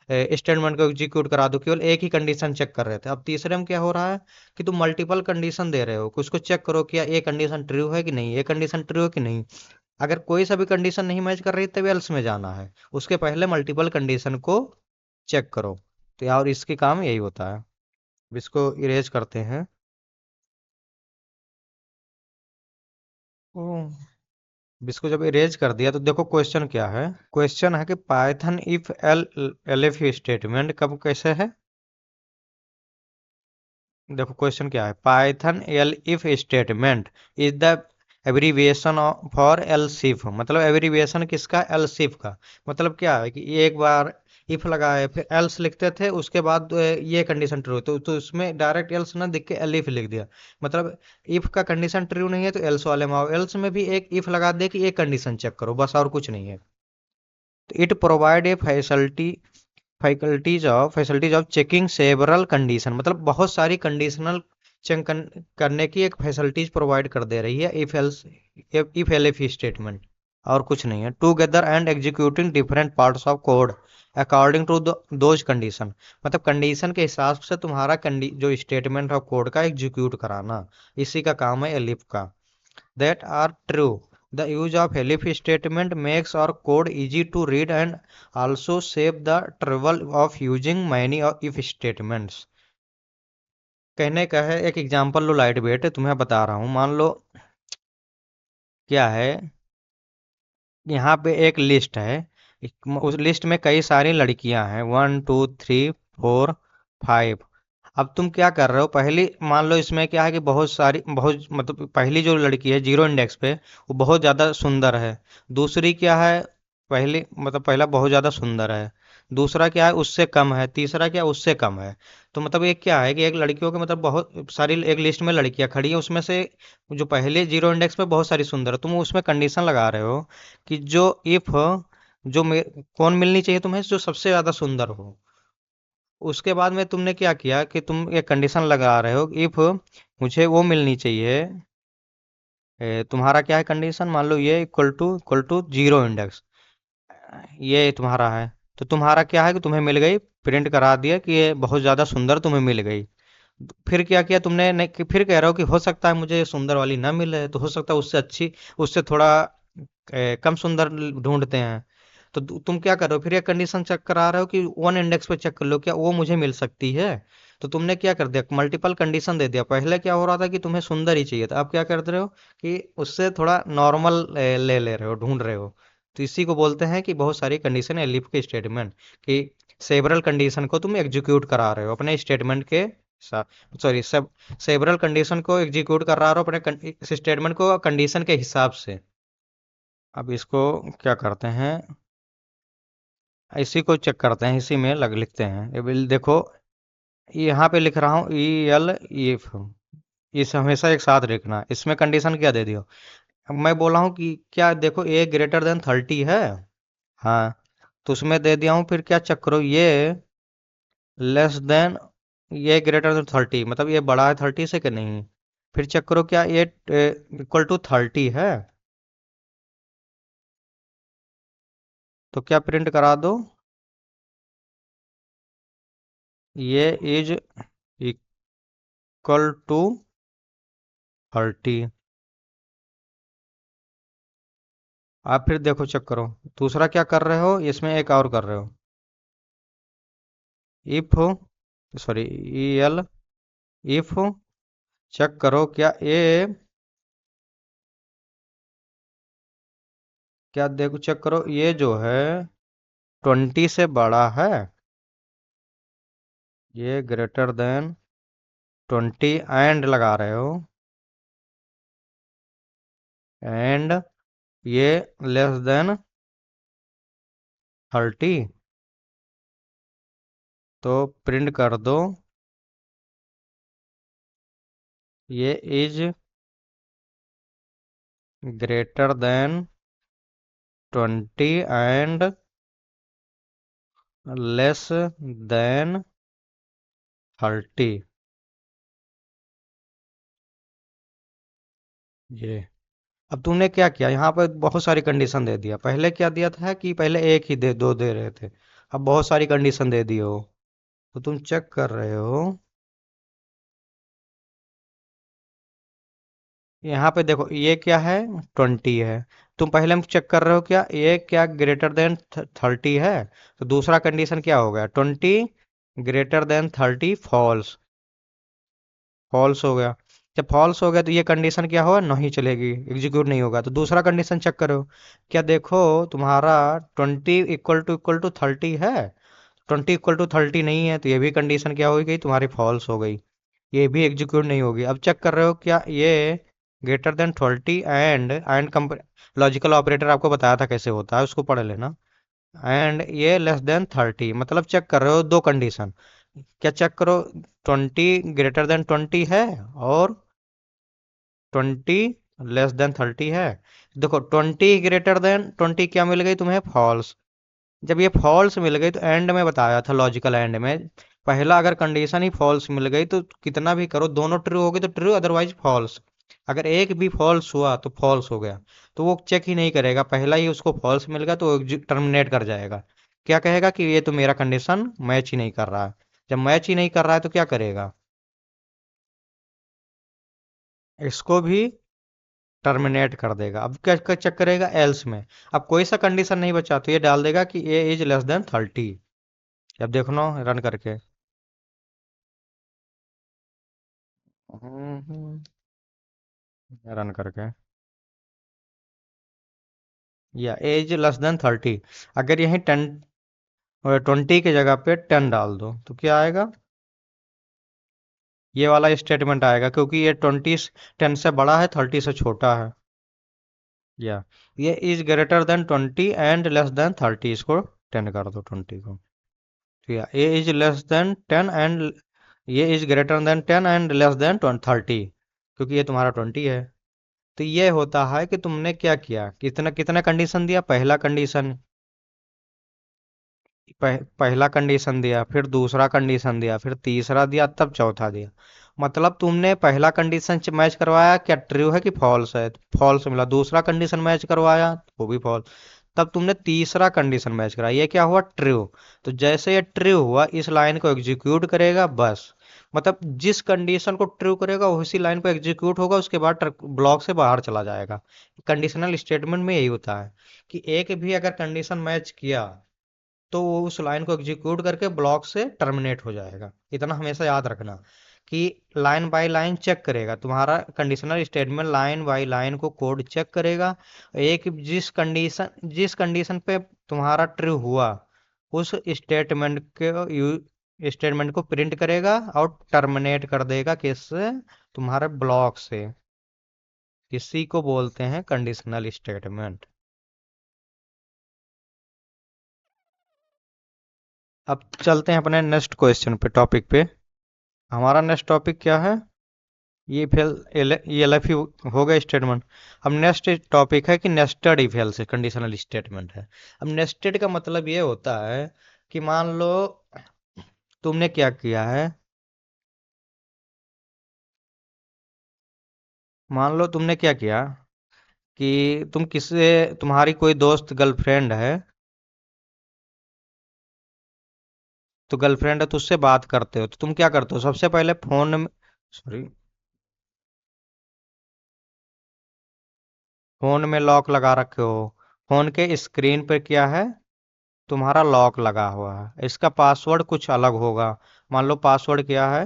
स्टेटमेंट को एग्जीक्यूट करा दो। केवल एक ही कंडीशन चेक कर रहे थे। अब तीसरे में क्या हो रहा है कि तुम मल्टीपल कंडीशन दे रहे हो, कुछ को चेक करो कि ये कंडीशन ट्रू है कि नहीं, ये कंडीशन ट्रू है कि नहीं। अगर कोई सा भी कंडीशन नहीं मैच कर रही तभी एल्स में जाना है। उसके पहले मल्टीपल कंडीशन को चेक करो। तो यार इसके काम यही होता है। अब इसको इरेज करते हैं। ओ, अब इसको जब इरेज कर दिया तो देखो क्वेश्चन क्या है। क्वेश्चन है कि Python if L LF statement कब कैसे है। देखो क्वेश्चन क्या है? Python L if statement is the abbreviation for L सिफ। मतलब एब्रीविएशन किसका? एल सिफ का। मतलब क्या है कि एक बार इफ लगाए फिर एल्स लिखते थे, उसके बाद ये कंडीशन ट्रू, तो उसमें डायरेक्ट एल्स ना दिख के एलिफ लिख दिया। मतलब इफ का कंडीशन ट्रू नहीं है तो एल्स वाले में आओ, एल्स में भी एक इफ लगा दे कि एक कंडीशन चेक करो, बस और कुछ नहीं है। तो it provide a facilities of checking several condition, मतलब बहुत सारी कंडीशनल चेक करने की एक फैसिलिटीज प्रोवाइड कर दे रही है इफ एलिफ स्टेटमेंट, और कुछ नहीं है। Together and executing different parts of code according to those condition, मतलब कंडीशन के हिसाब से तुम्हारा जो स्टेटमेंट ऑफ कोड का एग्जीक्यूट कराना, इसी का काम है एलिफ का। that are true. The use of elif statement makes our code easy to read and also save the trouble of using many if statements. कहने का है, एक एग्जांपल लो लाइट वेट, तुम्हें बता रहा हूँ। मान लो क्या है, यहाँ पे एक लिस्ट है, उस लिस्ट में कई सारी लड़कियां हैं, 1 2 3 4 5। अब तुम क्या कर रहे हो, पहली मान लो इसमें क्या है कि बहुत मतलब पहली जो लड़की है जीरो इंडेक्स पे, वो बहुत ज़्यादा सुंदर है। दूसरी क्या है, पहली मतलब पहला बहुत ज़्यादा सुंदर है, दूसरा क्या है उससे कम है, तीसरा क्या है उससे कम है। तो मतलब ये क्या है कि एक लड़कियों के मतलब बहुत सारी एक लिस्ट में लड़कियां खड़ी हैं, उसमें से जो पहले जीरो इंडेक्स पे बहुत सारी सुंदर है, तुम उसमें कंडीशन लगा रहे हो कि जो इफ कौन मिलनी चाहिए तुम्हें, जो सबसे ज़्यादा सुंदर हो। उसके बाद में तुमने क्या किया कि तुम एक कंडीशन लगा रहे हो, इफ मुझे वो मिलनी चाहिए, तुम्हारा क्या है कंडीशन, मान लो ये इक्वल टू जीरो इंडेक्स, ये तुम्हारा है। तो तुम्हारा क्या है कि तुम्हें मिल गई, प्रिंट करा दिया कि ये बहुत ज़्यादा सुंदर तुम्हें मिल गई। फिर क्या किया तुमने, नहीं फिर कह रहे हो कि हो सकता है मुझे सुंदर वाली ना मिले, तो हो सकता है उससे अच्छी, उससे थोड़ा कम सुंदर ढूंढते हैं। तो तुम क्या कर रहे हो, फिर ये कंडीशन चेक करा रहे हो कि वन इंडेक्स पे चेक कर लो क्या वो मुझे मिल सकती है। तो तुमने क्या कर दिया, मल्टीपल कंडीशन दे दिया। पहले क्या हो रहा था कि तुम्हें सुंदर ही चाहिए था, अब क्या कर रहे हो कि उससे थोड़ा नॉर्मल ले रहे हो, ढूंढ रहे हो। तो इसी को बोलते हैं कि बहुत सारी कंडीशन है लिफ के स्टेटमेंट, कि सेवरल कंडीशन को तुम एग्जीक्यूट करा रहे हो अपने स्टेटमेंट के साथ, सॉरी सब सेवरल कंडीशन को एग्जीक्यूट कर रहा हो अपने स्टेटमेंट को कंडीशन के हिसाब से। अब इसको क्या करते हैं, इसी को चेक करते हैं, इसी में लग लिखते हैं। ये देखो, यहाँ पे लिख रहा हूँ ई एल इफ, इस हमेशा एक साथ लिखना। इसमें कंडीशन क्या दे दियो, अब मैं बोला हूँ कि क्या देखो ए ग्रेटर देन 30 है, हाँ, तो उसमें दे दिया हूँ। फिर क्या चेक करो, ये लेस देन, ये ग्रेटर देन 30, मतलब ये बड़ा है 30 से कि नहीं। फिर चेक करो क्या ये इक्वल टू 30 है, तो क्या प्रिंट करा दो, ये इज इक्वल टू 30। आप फिर देखो चेक करो, दूसरा क्या कर रहे हो, इसमें एक और कर रहे हो, if, sorry E L if, check करो क्या ये, क्या देखो चेक करो ये जो है 20 से बड़ा है, ये ग्रेटर देन 20 एंड लगा रहे हो, एंड ये लेस देन 30, तो प्रिंट कर दो ये is greater than 20 and less than 30। ये अब तुमने क्या किया, यहाँ पे बहुत सारी कंडीशन दे दिया। पहले क्या दिया था कि पहले एक ही दे दो दे रहे थे, अब बहुत सारी कंडीशन दे दी हो। तो तुम चेक कर रहे हो, यहाँ पे देखो ये क्या है, 20 है। तुम पहले में चेक कर रहे हो क्या ये क्या ग्रेटर देन 30 है, तो दूसरा कंडीशन क्या हो गया, 20 ग्रेटर देन 30 फॉल्स, फॉल्स हो गया। जब फॉल्स हो गया तो ये कंडीशन क्या होगा, नहीं चलेगी, एग्जीक्यूट नहीं होगा। तो दूसरा कंडीशन चेक करो, क्या देखो तुम्हारा 20 इक्वल टू 30 है, 20 इक्वल टू 30 नहीं है, तो ये भी कंडीशन क्या हो गई तुम्हारी, फॉल्स हो गई, ये भी एग्जीक्यूट नहीं होगी। अब चेक कर रहे हो क्या ये greater than 30 and logical operator आपको बताया था कैसे होता है, उसको पढ़ लेना। एंड ये लेस देन 30, मतलब चेक कर रहे हो दो कंडीशन। क्या चेक करो, 20 ग्रेटर देन 20 है, और 20 लेस देन 30 है। देखो 20 ग्रेटर देन 20 क्या मिल गई तुम्हें, फॉल्स। जब ये फॉल्स मिल गई तो एंड में बताया था, लॉजिकल एंड में पहला अगर कंडीशन ही फॉल्स मिल गई तो कितना भी करो दोनों ट्रू होगी तो ट्रू, अदरवाइज फॉल्स। अगर एक भी फॉल्स हुआ तो फॉल्स हो गया, तो वो चेक ही नहीं करेगा, पहला ही उसको फॉल्स मिल गया तो टर्मिनेट कर जाएगा। क्या कहेगा कि ये तो मेरा कंडीशन मैच ही नहीं कर रहा है। जब मैच ही नहीं कर रहा है तो क्या करेगा, इसको भी टर्मिनेट कर देगा। अब क्या क्या चेक करेगा, एल्स में। अब कोई सा कंडीशन नहीं बचा तो ये डाल देगा कि ए इज लेस देन 30। अब देखो रन करके। रन करके, या एज लेस देन 30। अगर यही 20 की जगह पे 10 डाल दो तो क्या आएगा, ये वाला स्टेटमेंट आएगा, क्योंकि ये 10 से बड़ा है, 30 से छोटा है। या ये is greater than 20 and less than 30, इसको 10 कर दो 20 को। तो या ए इज लेस देन 10 एंड, ये is greater then 10 and less than 30, क्योंकि ये तुम्हारा 20 है। तो ये होता है कि तुमने क्या किया, कितना कितना कंडीशन दिया, पहला कंडीशन, पहला कंडीशन दिया, फिर दूसरा कंडीशन दिया, फिर तीसरा दिया, तब चौथा दिया। मतलब तुमने पहला कंडीशन मैच करवाया क्या ट्रू है कि फॉल्स है, फॉल्स मिला। दूसरा कंडीशन मैच करवाया, वो भी फॉल्स। तब तुमने तीसरा कंडीशन मैच कराया, ये क्या हुआ, ट्रू। तो जैसे ये ट्रू हुआ, इस लाइन को एग्जीक्यूट करेगा बस। मतलब जिस कंडीशन को ट्रू करेगा उसी लाइन को एग्जीक्यूट होगा, उसके बाद ब्लॉक से बाहर चला जाएगा। कंडीशनल स्टेटमेंट में यही होता है कि एक भी अगर कंडीशन मैच किया तो वो उस लाइन को एग्जीक्यूट करके ब्लॉक से टर्मिनेट हो जाएगा। इतना हमेशा याद रखना कि लाइन बाय लाइन चेक करेगा तुम्हारा conditional statement, line by line को कोड चेक करेगा। एक जिस कंडीशन पे तुम्हारा ट्रू हुआ, उस स्टेटमेंट को प्रिंट करेगा और टर्मिनेट कर देगा, किससे, तुम्हारे ब्लॉक से। इसी को बोलते हैं कंडीशनल स्टेटमेंट। अब चलते हैं अपने नेक्स्ट क्वेश्चन पे, टॉपिक पे। हमारा नेक्स्ट टॉपिक क्या है, ये फेल, ये एल एफ हो गया स्टेटमेंट। अब नेक्स्ट टॉपिक है कि nested if else conditional statement है। अब नेस्टेड का मतलब ये होता है कि मान लो तुमने क्या किया है, मान लो तुमने क्या किया कि तुम किससे, तुम्हारी कोई दोस्त गर्लफ्रेंड है, तो गर्लफ्रेंड है तो उससे बात करते हो, तो तुम क्या करते हो, सबसे पहले फोन में, सॉरी, फोन में लॉक लगा रखे हो, फोन के स्क्रीन पे क्या है, तुम्हारा लॉक लगा हुआ है, इसका पासवर्ड कुछ अलग होगा। मान लो पासवर्ड क्या है,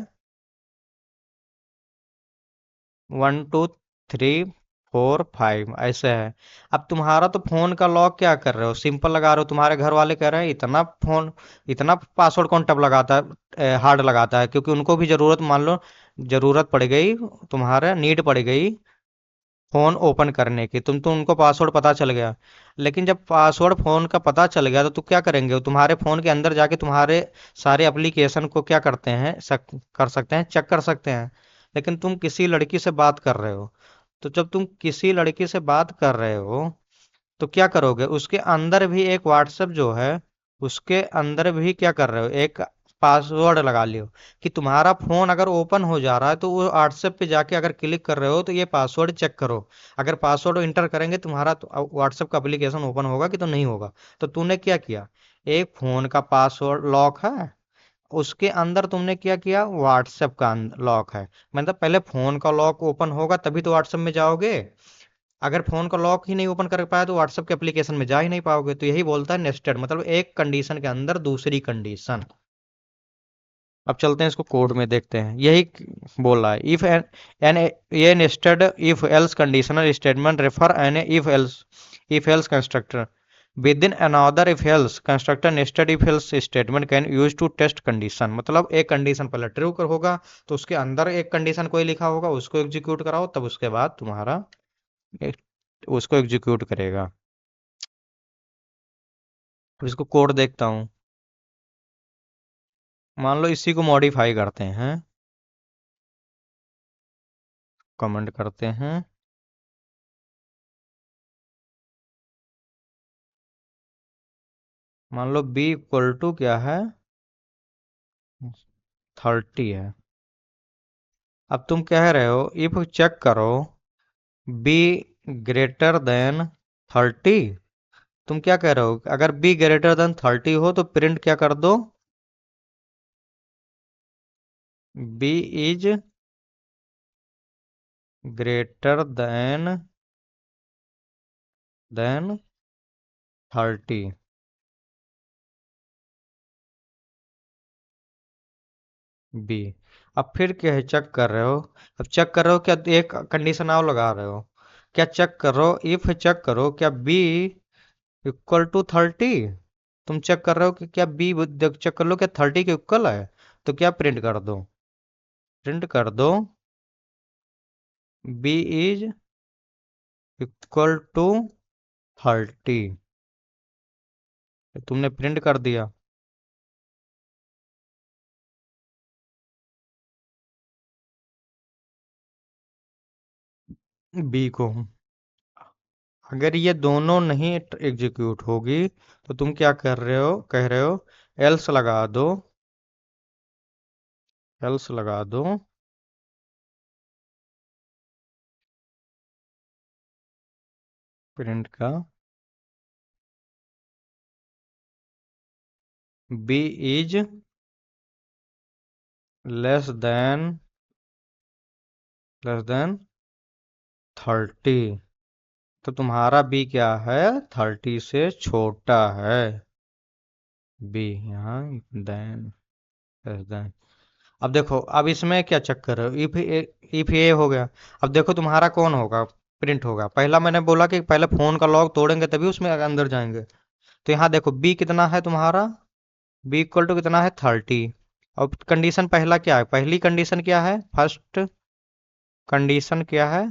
1234 ऐसे है। अब तुम्हारा तो फोन का लॉक क्या कर रहे हो, सिंपल लगा रहे हो, तुम्हारे घर वाले कह रहे हैं इतना फोन, इतना पासवर्ड कौन टफ लगाता है, हार्ड लगाता है, क्योंकि उनको भी जरूरत, मान लो जरूरत पड़ गई, तुम्हारा नीड पड़ गई फोन ओपन करने की, तुम तो उनको पासवर्ड पता चल गया। लेकिन जब पासवर्ड फोन का पता चल गया तो क्या करेंगे, वो तुम्हारे फोन के अंदर जाके तुम्हारे सारे एप्लीकेशन को क्या करते हैं, कर सकते हैं, चेक कर सकते हैं। लेकिन तुम किसी लड़की से बात कर रहे हो, तो जब तुम किसी लड़की से बात कर रहे हो तो क्या करोगे, उसके अंदर भी एक व्हाट्सएप जो है, उसके अंदर भी क्या कर रहे हो, एक पासवर्ड लगा लियो, कि तुम्हारा फोन अगर ओपन हो जा रहा है तो वो व्हाट्सएप पे जाके अगर क्लिक कर रहे हो तो ये पासवर्ड चेक करो। अगर पासवर्ड इंटर करेंगे तुम्हारा तो व्हाट्सएप का एप्लीकेशन ओपन होगा कि तो नहीं होगा। तो तूने क्या किया, एक फोन का पासवर्ड लॉक है, उसके अंदर तुमने क्या किया, व्हाट्सएप का लॉक है। मतलब पहले फोन का लॉक ओपन होगा तभी तो व्हाट्सएप में जाओगे। अगर फोन का लॉक ही नहीं ओपन कर पाया तो व्हाट्सएप के एप्लीकेशन में जा ही नहीं पाओगे। तो यही बोलता है नेस्टेड, मतलब एक कंडीशन के अंदर दूसरी कंडीशन। अब चलते हैं इसको कोड में देखते हैं, यही बोल रहा है, इफ एन एन ये nested if else conditional statement refer an if else constructor within another if else constructor. Nested if else statement can use to test condition, मतलब एक कंडीशन पहले ट्रू कर होगा तो उसके अंदर एक कंडीशन कोई लिखा होगा, उसको एग्जीक्यूट कराओ, तब उसके बाद तुम्हारा उसको एग्जीक्यूट करेगा। अब इसको कोड देखता हूँ। मान लो इसी को मॉडिफाई करते हैं, कमेंट करते हैं। मान लो b इक्वल टू क्या है, 30 है। अब तुम कह रहे हो इफ चेक करो b ग्रेटर देन 30। तुम क्या कह रहे हो, अगर b ग्रेटर देन 30 हो तो प्रिंट क्या कर दो, b is greater than 30। B. अब फिर क्या है, चेक कर रहे हो। अब चेक कर रहे हो क्या, एक कंडीशन और लगा रहे हो। क्या चेक करो, इफ चेक करो क्या बी इक्वल टू 30। तुम चेक कर रहे हो कि क्या बी, चेक कर लो क्या 30 के इक्वल है। तो क्या प्रिंट कर दो, प्रिंट कर दो बी इज इक्वल टू 30। तुमने प्रिंट कर दिया बी को। अगर ये दोनों नहीं एग्जीक्यूट होगी तो तुम क्या कर रहे हो, कह रहे हो एल्स लगा दो, एल्स लगा दो प्रिंट का B is less than less than 30। तो तुम्हारा बी क्या है, 30 से छोटा है। बी यहाँ देन लेस देन। अब देखो, अब इसमें क्या चेक कर रहे हो, इफ ये हो गया। अब देखो तुम्हारा कौन होगा, प्रिंट होगा। पहला मैंने बोला कि पहले फोन का लॉक तोड़ेंगे तभी उसमें अंदर जाएंगे। तो यहाँ देखो बी कितना है तुम्हारा, बी इक्वल टू कितना है, 30। अब कंडीशन पहला क्या है, पहली कंडीशन क्या है, फर्स्ट कंडीशन क्या है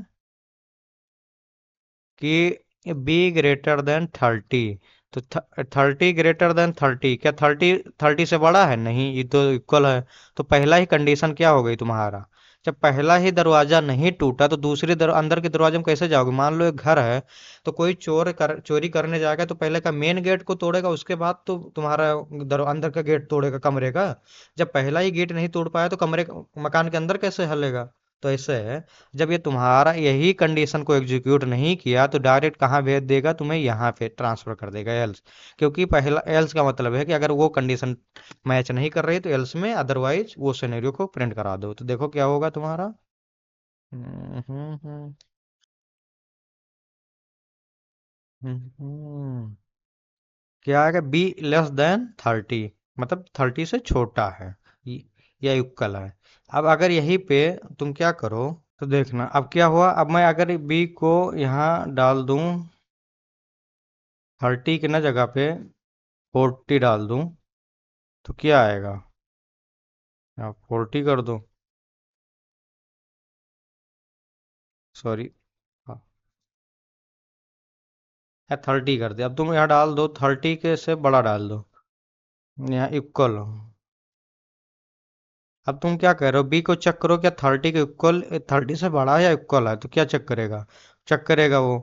कि बी ग्रेटर देन 30। तो 30 ग्रेटर देन 30, क्या 30 से बड़ा है, नहीं, ये तो इक्वल है। तो पहला ही कंडीशन क्या हो गई तुम्हारा। जब पहला ही दरवाजा नहीं टूटा तो दूसरे अंदर के दरवाजे में कैसे जाओगे। मान लो एक घर है, तो कोई चोरी करने जाएगा तो पहले का मेन गेट को तोड़ेगा, उसके बाद तो तुम्हारा अंदर का गेट तोड़ेगा कमरे का। जब पहला ही गेट नहीं तोड़ पाया तो मकान के अंदर कैसे हलेगा। तो ऐसे है, जब ये तुम्हारा यही कंडीशन को एग्जीक्यूट नहीं किया तो डायरेक्ट कहाँ भेज देगा, तुम्हें यहाँ पे ट्रांसफर कर देगा एल्स। क्योंकि पहला एल्स का मतलब है कि अगर वो कंडीशन मैच नहीं कर रही तो एल्स में, अदरवाइज वो सिनेरियो को प्रिंट करा दो। तो देखो क्या होगा तुम्हारा। हम्म हम्म हम्म हम्म। क्या आएगा, बी लेस देन 30, मतलब 30 से छोटा है, ये- या इक्वल है। अब अगर यहीं पे तुम क्या करो, तो देखना अब क्या हुआ। अब मैं अगर बी को यहाँ डाल दूं 30 की ना जगह पे 40 डाल दूं, तो क्या आएगा, यहाँ 40 कर दो, सॉरी, हाँ, 30 कर दे। अब तुम यहाँ डाल दो 30 के से बड़ा डाल दो, यहाँ इक्वल। अब तुम क्या कह रहे हो, बी को चेक करो क्या 30 के इक्वल, 30 से बड़ा है या इक्वल है। तो क्या चेक करेगा, चेक करेगा वो,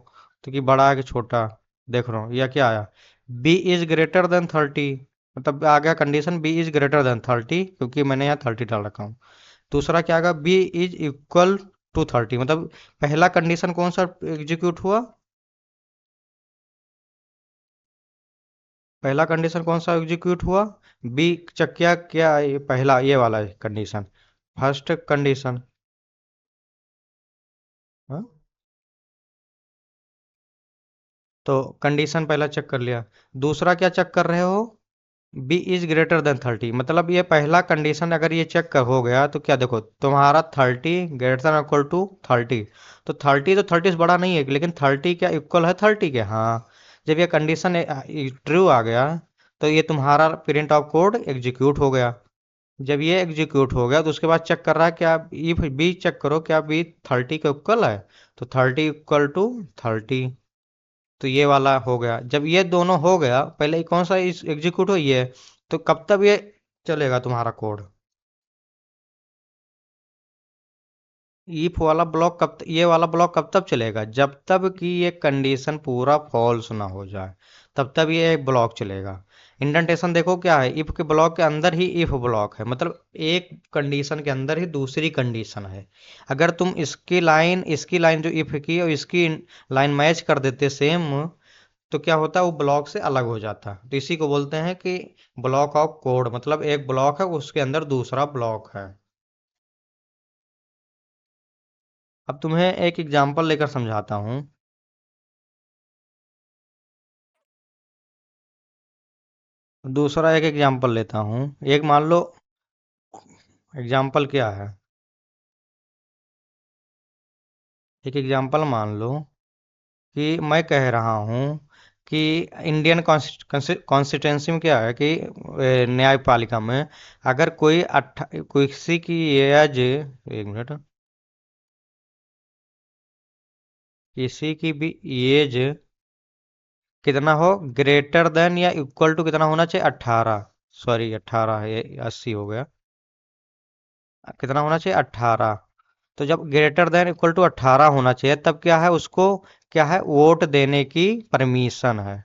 तो कि बड़ा है कि छोटा। देख रहा हूँ या क्या आया, बी इज ग्रेटर देन 30। मतलब आ गया condition B is greater than 30, क्योंकि मैंने यहाँ 30 डाल रखा हूँ। दूसरा क्या आएगा, बी इज इक्वल टू 30, मतलब पहला कंडीशन कौन सा एग्जीक्यूट हुआ, पहला कंडीशन कौन सा एग्जीक्यूट हुआ, बी। चक्या क्या ये पहला, ये वाला कंडीशन, फर्स्ट कंडीशन। हाँ, तो कंडीशन पहला चेक कर लिया। दूसरा क्या चेक कर रहे हो, बी इज ग्रेटर देन 30, मतलब ये पहला कंडीशन अगर ये चेक कर हो गया तो क्या देखो तुम्हारा 30 ग्रेटर देन इक्वल टू 30। तो 30 तो 30 से बड़ा नहीं है, लेकिन 30 क्या इक्वल है 30 के, हाँ। जब ये कंडीशन ट्रू आ गया तो ये तुम्हारा प्रिंट ऑफ कोड एग्जीक्यूट हो गया। जब ये एग्जीक्यूट हो गया तो उसके बाद चेक कर रहा है क्या, इफ बी चेक करो क्या बी 30 के इक्वल है। तो 30 इक्वल टू 30, तो ये वाला हो गया। जब ये दोनों हो गया, पहले कौन सा एग्जीक्यूट हो, ये। तो कब तक ये चलेगा तुम्हारा कोड? इफ वाला ब्लॉक ये वाला ब्लॉक कब तक चलेगा? जब तक कि ये कंडीशन पूरा फॉल्स ना हो जाए, तब तक ये ब्लॉक चलेगा। इंडेंटेशन देखो क्या है, इफ के ब्लॉक के अंदर ही इफ ब्लॉक है, मतलब एक कंडीशन के अंदर ही दूसरी कंडीशन है। अगर तुम इसकी लाइन जो इफ की और इसकी लाइन मैच कर देते सेम, तो क्या होता है, वो ब्लॉक से अलग हो जाता है। तो इसी को बोलते हैं कि ब्लॉक ऑफ कोड, मतलब एक ब्लॉक है उसके अंदर दूसरा ब्लॉक है। अब तुम्हें एक एग्जांपल लेकर समझाता हूँ। दूसरा एक एग्जांपल लेता हूँ। एक मान लो, एग्जांपल क्या है, एक एग्जांपल मान लो कि मैं कह रहा हूँ कि इंडियन कॉन्स्टिट्यूंसी में क्या है कि न्यायपालिका में अगर कोई किसी की एज, एक मिनट, किसी की भी एज कितना हो, ग्रेटर देन या इक्वल टू कितना होना चाहिए, 18। सॉरी 18 है, ये 80 हो गया। कितना होना चाहिए, 18। तो जब ग्रेटर देन इक्वल टू 18 होना चाहिए, तब क्या है, उसको क्या है, वोट देने की परमिशन है।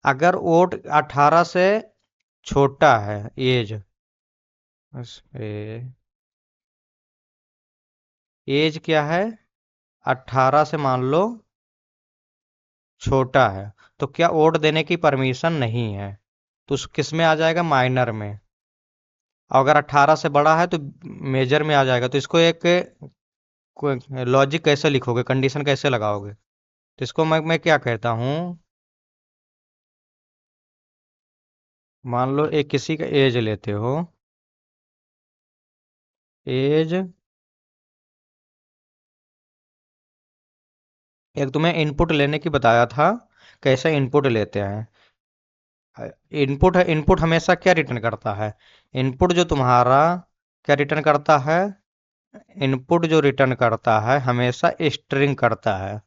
अगर वोट 18 से छोटा है एज, एज क्या है, 18 से मान लो छोटा है, तो क्या वोट देने की परमिशन नहीं है, तो उस किस में आ जाएगा, माइनर में। और अगर 18 से बड़ा है तो मेजर में आ जाएगा। तो इसको एक लॉजिक कैसे लिखोगे, कंडीशन कैसे लगाओगे? तो इसको मैं क्या कहता हूँ, मान लो एक किसी का एज लेते हो, एज, एक तुम्हें इनपुट लेने की बताया था, कैसे इनपुट लेते हैं। इनपुट हमेशा क्या रिटर्न करता है, इनपुट जो तुम्हारा क्या रिटर्न करता है, इनपुट जो रिटर्न करता है हमेशा स्ट्रिंग करता है।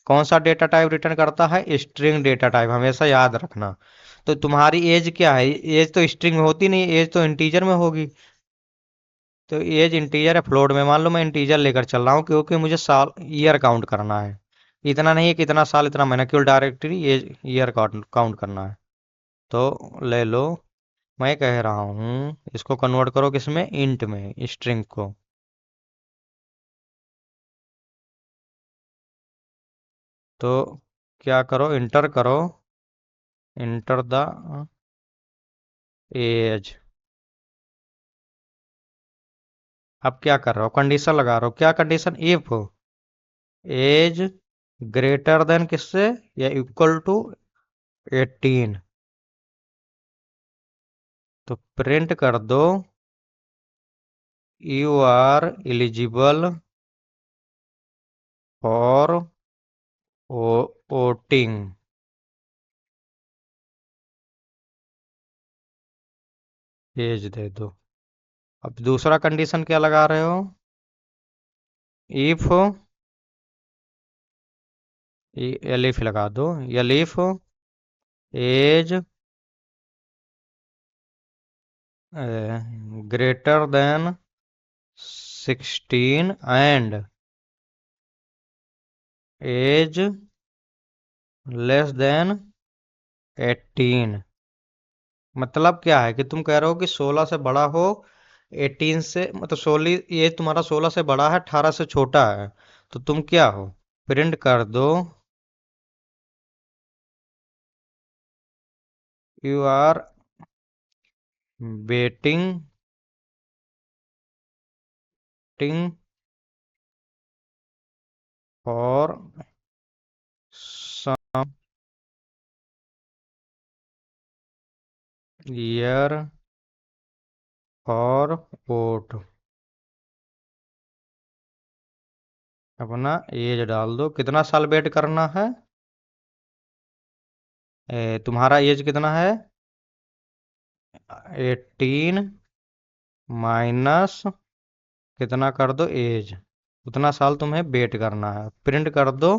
कौन सा डेटा टाइप रिटर्न करता है, स्ट्रिंग डेटा टाइप, हमेशा याद रखना। तो तुम्हारी एज क्या है, एज तो स्ट्रिंग में होती नहीं, एज तो इंटीजर में होगी। तो एज इंटीजर है फ्लोट में, मान लो मैं इंटीजर लेकर चल रहा हूँ क्योंकि मुझे साल ईयर काउंट करना है। इतना नहीं है कि इतना साल इतना महीना, केवल directly age year count count करना है। तो ले लो, मैं कह रहा हूँ इसको कन्वर्ट करो किसमें, इंट में, स्ट्रिंग को। तो क्या करो, इंटर करो, इंटर द एज। अब क्या कर रहे हो, कंडीशन लगा रहे हो, क्या condition, if age greater than किससे, या इक्वल टू 18, तो प्रिंट कर दो, you are eligible for voting, age दे दो। अब दूसरा कंडीशन क्या लगा रहे हो, इफ, एलिफ लगा दो, elif age greater than 16 and age less than 18। मतलब क्या है कि तुम कह रहे हो कि 16 से बड़ा हो, 18 से, मतलब 16, ये तुम्हारा 16 से बड़ा है, 18 से छोटा है, तो तुम क्या हो, प्रिंट कर दो, you are waiting ting for some year for vote. अपना एज डाल दो, कितना साल वेट करना है, तुम्हारा एज कितना है, 18 माइनस कितना कर दो, एज। उतना साल तुम्हें वेट करना है, प्रिंट कर दो।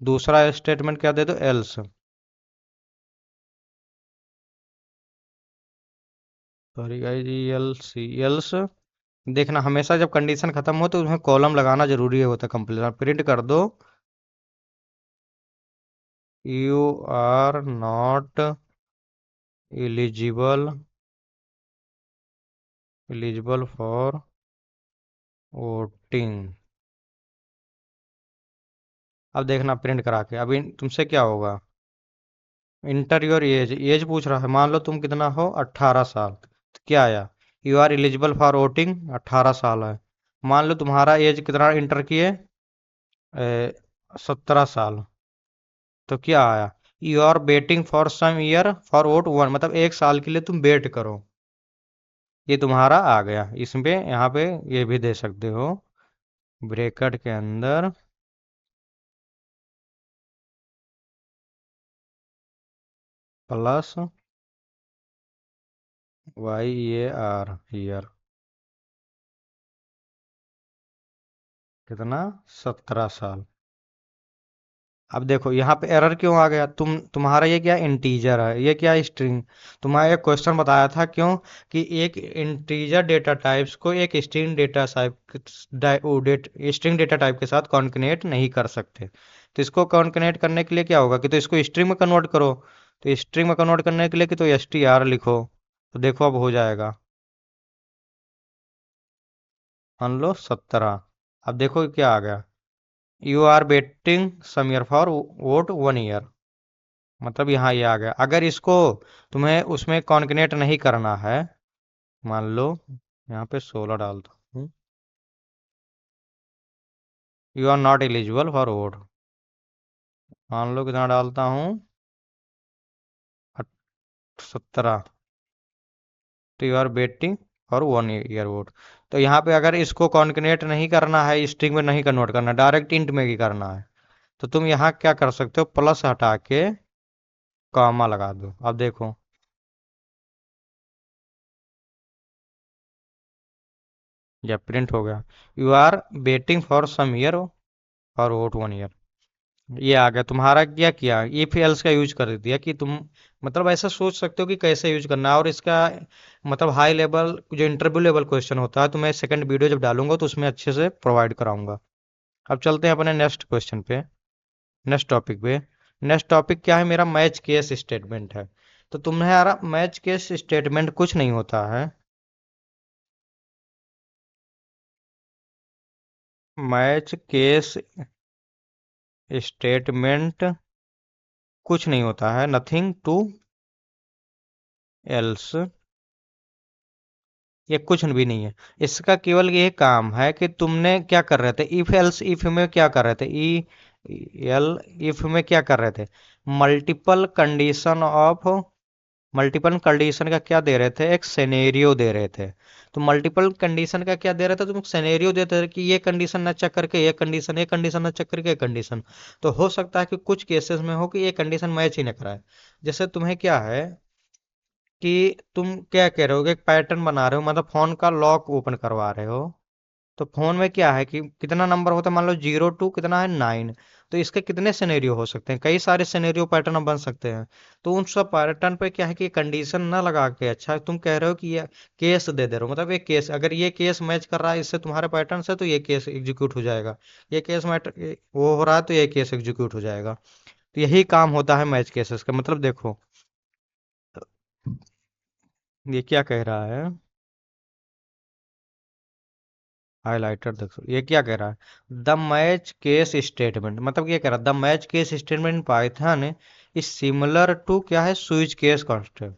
दूसरा स्टेटमेंट क्या दे दो, else. Sorry guys, else else. देखना हमेशा जब कंडीशन खत्म हो तो उसमें कॉलम लगाना जरूरी होता है कंप्लीट। प्रिंट कर दो, you are not eligible eligible for voting. अब देखना प्रिंट करा के अभी तुमसे क्या होगा। इंटर योर एज, एज पूछ रहा है। मान लो तुम कितना हो, 18 साल। तो क्या आया, you are eligible for voting, 18 साल है। मान लो तुम्हारा एज कितना इंटर किए, 17 साल। तो क्या आया, you are waiting for some year for vote one, मतलब 1 साल के लिए तुम वेट करो। ये तुम्हारा आ गया। इसमें यहाँ पे ये भी दे सकते हो, ब्रैकेट के अंदर plus Y A R year, कितना, 17 साल। अब देखो यहाँ पे एरर क्यों आ गया, तुम्हारा ये क्या इंटीजर है, ये क्या स्ट्रिंग। तुम्हारा एक क्वेश्चन बताया था क्यों, कि एक इंटीजर डेटा टाइप्स को एक string data type, string data type के साथ कॉन्कनेट नहीं कर सकते। तो इसको कॉन्कनेट करने के लिए क्या होगा, कि तो इसको स्ट्रिंग में कन्वर्ट करो। तो स्ट्रिंग में कन्वर्ट करने के लिए कि तो str लिखो। तो देखो अब हो जाएगा। मान लो 17। अब देखो क्या आ गया, you are waiting some year for vote 1 year. मतलब यहाँ ये आ गया। अगर इसको तुम्हें उसमें कॉन्कनेट नहीं करना है, मान लो यहाँ पे 16 डालता हूँ, you are not eligible for vote. मान लो कितना डालता हूँ, 17। तो you are waiting for 1 year vote. तो यहाँ पे अगर इसको कॉन्कनेट नहीं करना है, स्ट्रिंग में नहीं कन्वर्ट करना, डायरेक्ट इंट में ही करना है, तो तुम यहाँ क्या कर सकते हो, प्लस हटा के कॉमा लगा दो। अब देखो, या प्रिंट हो गया, you are waiting for some year for vote 1 year. ये आ गया। तुम्हारा क्या किया, इफ एल्स का यूज कर दिया कि तुम, मतलब ऐसा सोच सकते हो कि कैसे यूज करना है। और इसका मतलब हाई लेवल जो इंटरव्यू लेवल क्वेश्चन होता है, तो मैं सेकंड वीडियो जब डालूंगा तो उसमें अच्छे से प्रोवाइड कराऊंगा। अब चलते हैं अपने नेक्स्ट क्वेश्चन पे, नेक्स्ट टॉपिक पे। नेक्स्ट टॉपिक क्या है मेरा, मैच केस स्टेटमेंट है। तो तुम्हारा मैच केस स्टेटमेंट कुछ नहीं होता है। मैच केस स्टेटमेंट कुछ नहीं होता है, नथिंग टू एल्स। ये कुछ भी नहीं है। इसका केवल ये काम है कि तुमने क्या कर रहे थे, इफ एल्स इफ में क्या कर रहे थे, एल इफ में क्या कर रहे थे, multiple condition of, multiple condition का क्या दे रहे थे, एक सिनेरियो दे रहे थे। तो मल्टीपल कंडीशन का क्या दे रहे थे, तुम सिनेरियो देते थे कि ये कंडीशन न चेक करके ये कंडीशन न चेक करके ये कंडीशन। तो हो सकता है कि कुछ केसेस में हो कि ये कंडीशन मैच ही न कराए। जैसे तुम्हें क्या है कि तुम क्या कह रहे हो कि एक पैटर्न बना रहे हो, मतलब फोन का लॉक ओपन करवा रहे हो। तो फोन में क्या है कि कितना नंबर होता है, मान लो 0 टू कितना है 9। तो इसके कितने सिनेरियो हो सकते हैं, कई सारे सिनेरियो पैटर्न बन सकते हैं। तो उन सब पैटर्न पे क्या है कि कंडीशन ना लगा के, अच्छा तुम कह रहे हो कि ये केस दे दे रहे हो, मतलब एक केस, अगर ये केस मैच कर रहा है इससे तुम्हारे पैटर्न से, तो ये केस एग्जीक्यूट हो जाएगा। ये केस मैटर वो हो रहा है तो ये केस एग्जीक्यूट हो जाएगा। तो यही काम होता है मैच केसेस का। मतलब देखो ये क्या कह रहा है, हाइलाइटर देखो ये क्या कह रहा है, द मैच केस स्टेटमेंट, मतलब ये कह रहा है the match case statement Python is similar to क्या है, स्विच केस कॉन्स्टेंट।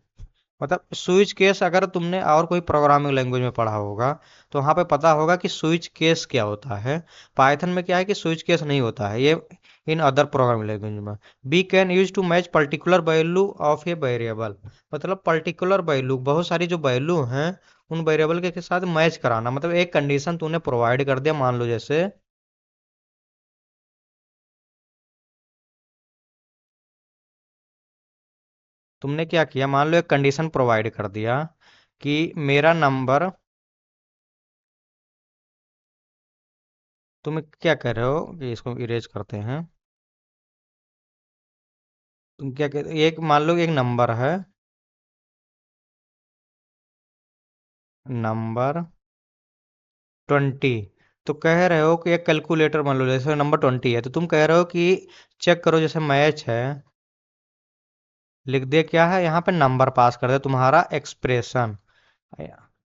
मतलब स्विच केस अगर तुमने और कोई प्रोग्रामिंग लैंग्वेज में पढ़ा होगा तो वहां पे पता होगा कि स्विच केस क्या होता है। पाइथन में क्या है कि स्विच केस नहीं होता है ये, इन अदर प्रोग्रामिंग लैंग्वेज में। We can use to match particular value of a variable, मतलब पर्टिकुलर वैल्यू, बहुत सारी जो वैल्यू हैं उन वेरिएबल के साथ मैच कराना। मतलब एक कंडीशन तूने प्रोवाइड कर दिया, मान लो जैसे तुमने क्या किया, मान लो एक कंडीशन प्रोवाइड कर दिया कि मेरा नंबर तुम क्या कह रहे हो कि इसको इरेज करते हैं? तुम क्या कह रहे हो, एक मान लो एक नंबर है, नंबर 20। तो कह रहे हो कि एक कैलकुलेटर मान लो जैसे नंबर 20 है, तो तुम कह रहे हो कि चेक करो, जैसे मैच है, लिख दे क्या है यहाँ पे, नंबर पास कर दे तुम्हारा एक्सप्रेशन।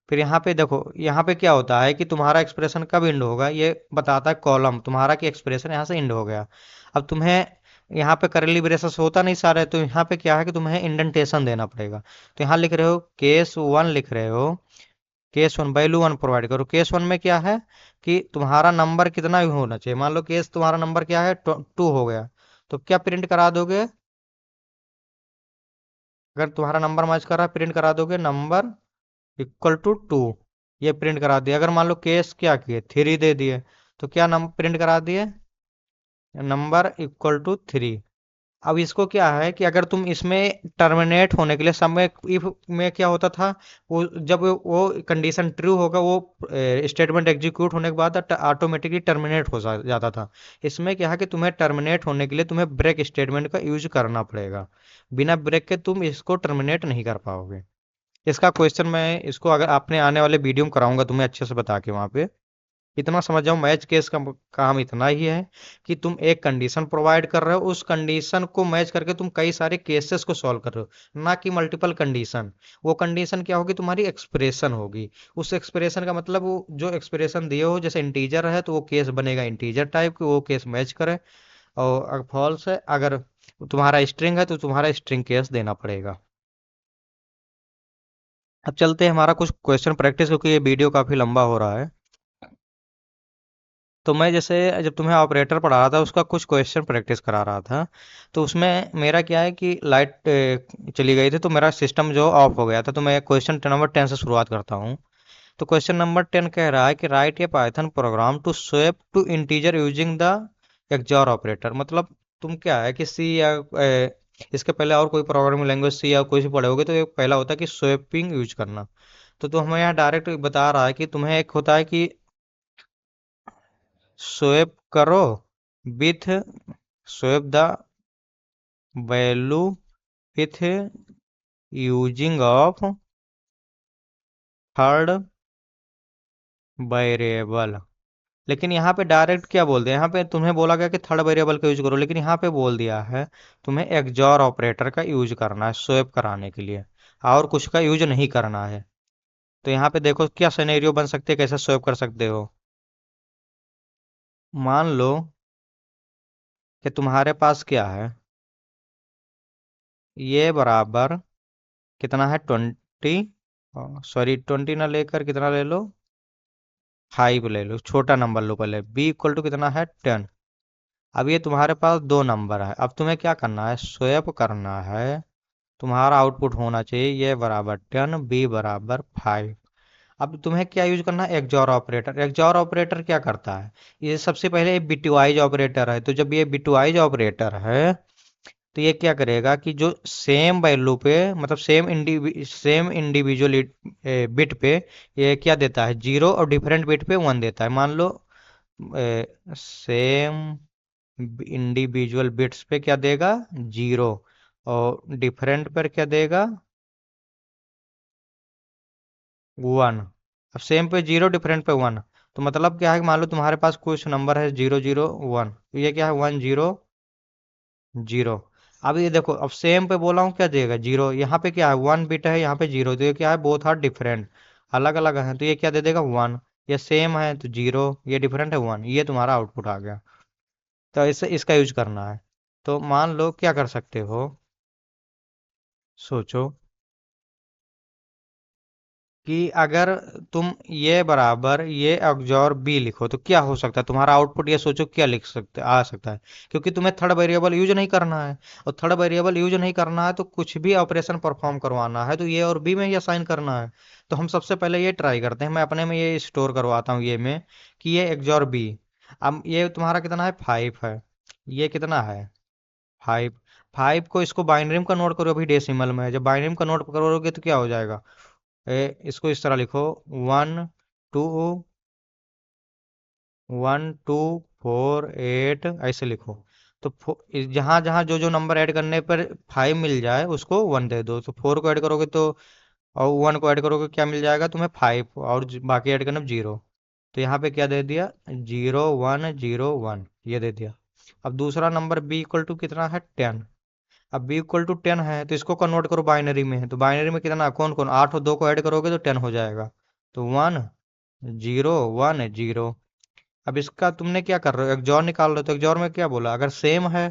फिर यहाँ पे देखो, यहाँ पे क्या होता है कि तुम्हारा एक्सप्रेशन कब इंड होगा, ये बताता है कॉलम तुम्हारा कि एक्सप्रेशन यहाँ से इंड हो गया। अब तुम्हें यहाँ पे करली ब्रेसेस होता नहीं सारे, तो यहाँ पे क्या है कि तुम्हें इंडेंटेशन देना पड़ेगा। तो यहाँ लिख रहे हो केस वन, लिख रहे हो case one, value one provide करो। केस वन में क्या है कि तुम्हारा नंबर कितना भी होना चाहिए, मान लो केस तुम्हारा नंबर क्या है, 2 हो गया, तो क्या प्रिंट करा दोगे? अगर तुम्हारा नंबर मैच कर रहा है, प्रिंट करा दोगे नंबर इक्वल टू 2। ये प्रिंट करा दिया। अगर मान लो केस क्या किए, 3 दे दिए, तो क्या नंबर प्रिंट करा दिए, नंबर इक्वल टू 3। अब इसको क्या है कि अगर तुम इसमें टर्मिनेट होने के लिए समय, इफ में क्या होता था, वो जब वो कंडीशन ट्रू होगा, वो स्टेटमेंट एग्जीक्यूट होने के बाद ऑटोमेटिकली टर्मिनेट हो जाता था। इसमें क्या है कि तुम्हें टर्मिनेट होने के लिए तुम्हें ब्रेक स्टेटमेंट का यूज करना पड़ेगा। बिना ब्रेक के तुम इसको टर्मिनेट नहीं कर पाओगे। इसका क्वेश्चन मैं इसको अगर आपने आने वाले वीडियो में कराऊंगा तुम्हें अच्छे से बता के वहां पे। इतना समझ जाओ, मैच केस का काम इतना ही है कि तुम एक कंडीशन प्रोवाइड कर रहे हो, उस कंडीशन को मैच करके तुम कई सारे केसेस को सॉल्व कर रहे हो, ना कि मल्टीपल कंडीशन। वो कंडीशन क्या होगी, तुम्हारी एक्सप्रेशन होगी। उस एक्सप्रेशन का मतलब वो जो एक्सप्रेशन दिए हो, जैसे इंटीजर है तो वो केस बनेगा इंटीजर टाइप की, वो केस मैच करे। और अगर फॉल्स है, अगर तुम्हारा स्ट्रिंग है तो तुम्हारा स्ट्रिंग केस देना पड़ेगा। अब चलते हैं हमारा कुछ क्वेश्चन प्रैक्टिस, क्योंकि ये वीडियो काफी लंबा हो रहा है। तो मैं जैसे जब तुम्हें ऑपरेटर पढ़ा रहा था, उसका कुछ क्वेश्चन प्रैक्टिस करा रहा था। तो उसमें मेरा क्या है कि लाइट चली गई थी, तो मेरा सिस्टम जो ऑफ हो गया था। तो मैं क्वेश्चन नंबर 10 से शुरुआत करता हूँ। तो क्वेश्चन नंबर 10 कह रहा है कि write a Python program to swap two integer using the XOR operator. मतलब तुम क्या है कि सी या इसके पहले और कोई प्रोग्रामिंग लैंग्वेज सी या कोई से पढ़े होगे, तो ये पहला होता है कि स्वैपिंग यूज करना। तो हमें यहाँ डायरेक्ट बता रहा है कि तुम्हें एक होता है कि स्वैप करो with swap the value with using of third variable. लेकिन यहाँ पे डायरेक्ट क्या बोल दिया, यहाँ पे तुम्हें बोला गया कि थर्ड वेरिएबल का यूज करो, लेकिन यहाँ पे बोल दिया है तुम्हें एक्सॉर ऑपरेटर का यूज करना है स्वैप कराने के लिए, और कुछ का यूज नहीं करना है। तो यहाँ पे देखो क्या सिनेरियो बन सकते हैं, कैसे स्वैप कर सकते हो। मान लो कि तुम्हारे पास क्या है, ये बराबर कितना है, 20, सॉरी 20 ना लेकर कितना ले लो, 5 ले लो, छोटा नंबर लो पहले। बी इक्वल टू कितना है, 10। अब ये तुम्हारे पास दो नंबर है, अब तुम्हें क्या करना है, स्वैप करना है। तुम्हारा आउटपुट होना चाहिए ये बराबर 10, बी बराबर 5। अब तुम्हें क्या यूज करना है, एक्सॉर ऑपरेटर। एक्सॉर ऑपरेटर क्या करता है, ये सबसे पहले बिटवाइज ऑपरेटर है। तो जब ये बिटवाइज ऑपरेटर है, तो ये क्या करेगा कि जो सेम वैल्यू पे, मतलब सेम इंडिविजुअल बिट पे ये क्या देता है, 0, और डिफरेंट बिट पे 1 देता है। मान लो सेम इंडिविजुअल बिट्स पे क्या देगा, 0, और डिफरेंट पर क्या देगा, 1। अब सेम पे 0, डिफरेंट पे 1। तो मतलब क्या है कि मान लो तुम्हारे पास कुछ नंबर है 0 0 1, तो ये क्या है 1 0 0। अब ये देखो, अब सेम पे बोला हूँ क्या देगा, 0। यहाँ पे क्या है, 1 बिट है, यहाँ पे 0, तो ये क्या है, बोथ आर डिफरेंट, अलग अलग है, तो ये क्या दे देगा, 1। ये सेम है तो 0, ये डिफरेंट है 1। ये तुम्हारा आउटपुट आ गया। तो इसे इसका यूज करना है। तो मान लो क्या कर सकते हो, सोचो कि अगर तुम ये बराबर ये अग्जॉर बी लिखो, तो क्या हो सकता है तुम्हारा आउटपुट, ये सोचो क्या लिख सकते आ सकता है। क्योंकि तुम्हें थर्ड वेरिएबल यूज नहीं करना है, और थर्ड वेरिएबल यूज नहीं करना है तो कुछ भी ऑपरेशन परफॉर्म करवाना है तो ये और बी में ही असाइन करना है। तो हम सबसे पहले ये ट्राई करते हैं, मैं अपने में ये स्टोर करवाता हूँ ये में, कि ये एक्सॉर बी। अब ये तुम्हारा कितना है, 5 है, ये कितना है, 5। 5 को इसको बाइनरी में कन्वर्ट करो, अभी डेसिमल में है, जब बाइनरी में कन्वर्ट करोगे तो क्या हो जाएगा, इसको इस तरह लिखो, 1 2 1248 ऐसे लिखो। तो जहां जहां जो जो नंबर ऐड करने पर 5 मिल जाए उसको 1 दे दो। तो 4 को ऐड करोगे तो, और 1 को ऐड करोगे क्या मिल जाएगा तुम्हें? 5, और बाकी ऐड करना 0। तो यहाँ पे क्या दे दिया? 0101 ये दे दिया। अब दूसरा नंबर b इक्वल टू कितना है? 10। अब b इक्वल टू 10 है तो इसको कन्वर्ट करो बाइनरी में। तो बाइनरी में कितना, कौन कौन, 8 और 2 को ऐड करोगे तो 10 हो जाएगा। तो 1 0 1 0। अब इसका तुमने क्या कर रहे हो, एक्सओर निकाल रहे हो। तो एक्सओर में क्या बोला, अगर सेम है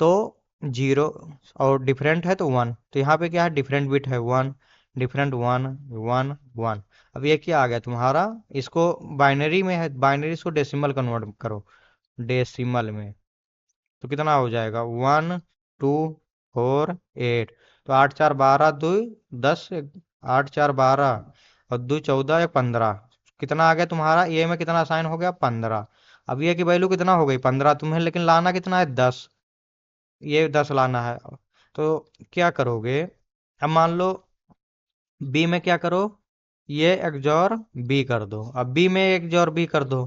तो 0, और डिफरेंट है तो 1। तो यहाँ पे क्या है, डिफरेंट बिट है 1, डिफरेंट 1 1 1। अब ये क्या आ गया तुम्हारा, इसको बाइनरी में है, बाइनरी को डेसिमल कन्वर्ट करो, डेसिमल में। तो कितना हो जाएगा? 1248। तो 8 4 12 2 10, 8 4 12 और 2 14 या 15। कितना आ गया तुम्हारा? ये में कितना साइन हो गया? 15। अब ये की वैल्यू कितना हो गई? 15। तुम्हें लेकिन लाना कितना है? 10। ये 10 लाना है। तो क्या करोगे, अब मान लो बी में क्या करो, ये एक्सओर बी कर दो। अब बी में एक्सओर बी कर दो।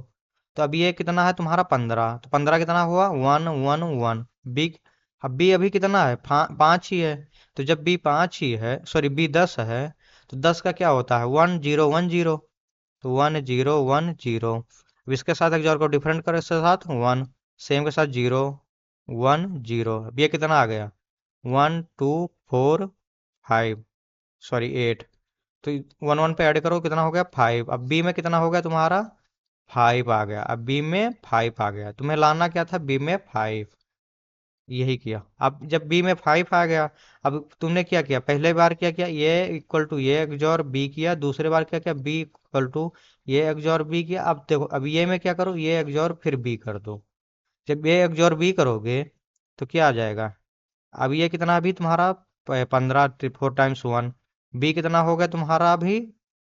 तो अब ये कितना है तुम्हारा? 15। तो 15 कितना हुआ? 1 1 1। बी, अब बी अभी कितना है? 5 ही है। तो जब बी 5 ही है, सॉरी बी 10 है, तो 10 का क्या होता है? 10 10। तो 10 10। अब इसके साथ एक्सओर को डिफरेंट करो, इसके साथ 1, सेम के साथ 0 1 0। अब ये कितना आ गया? 1245, सॉरी 8। तो 1 1 पे ऐड करो, कितना हो गया? 5। अब बी में कितना हो गया तुम्हारा? 5 आ गया। अब बी में 5 आ गया। तुम्हें लाना क्या था? बी में 5। यही किया। अब जब बी में 5 आ गया, अब तुमने क्या किया? पहले बार क्या किया? ये इक्वल टू ये एक्सओर बी किया। दूसरे बार क्या किया? बी इक्वल टू ये एक्सओर बी किया। अब देखो, अब ये में क्या करो? ये एक्सओर फिर बी कर दो। जब ये एक्सओर बी करोगे तो क्या आ जाएगा? अब ये कितना अभी तुम्हारा? 15, 4 टाइम्स 1। बी कितना हो गया तुम्हारा अभी?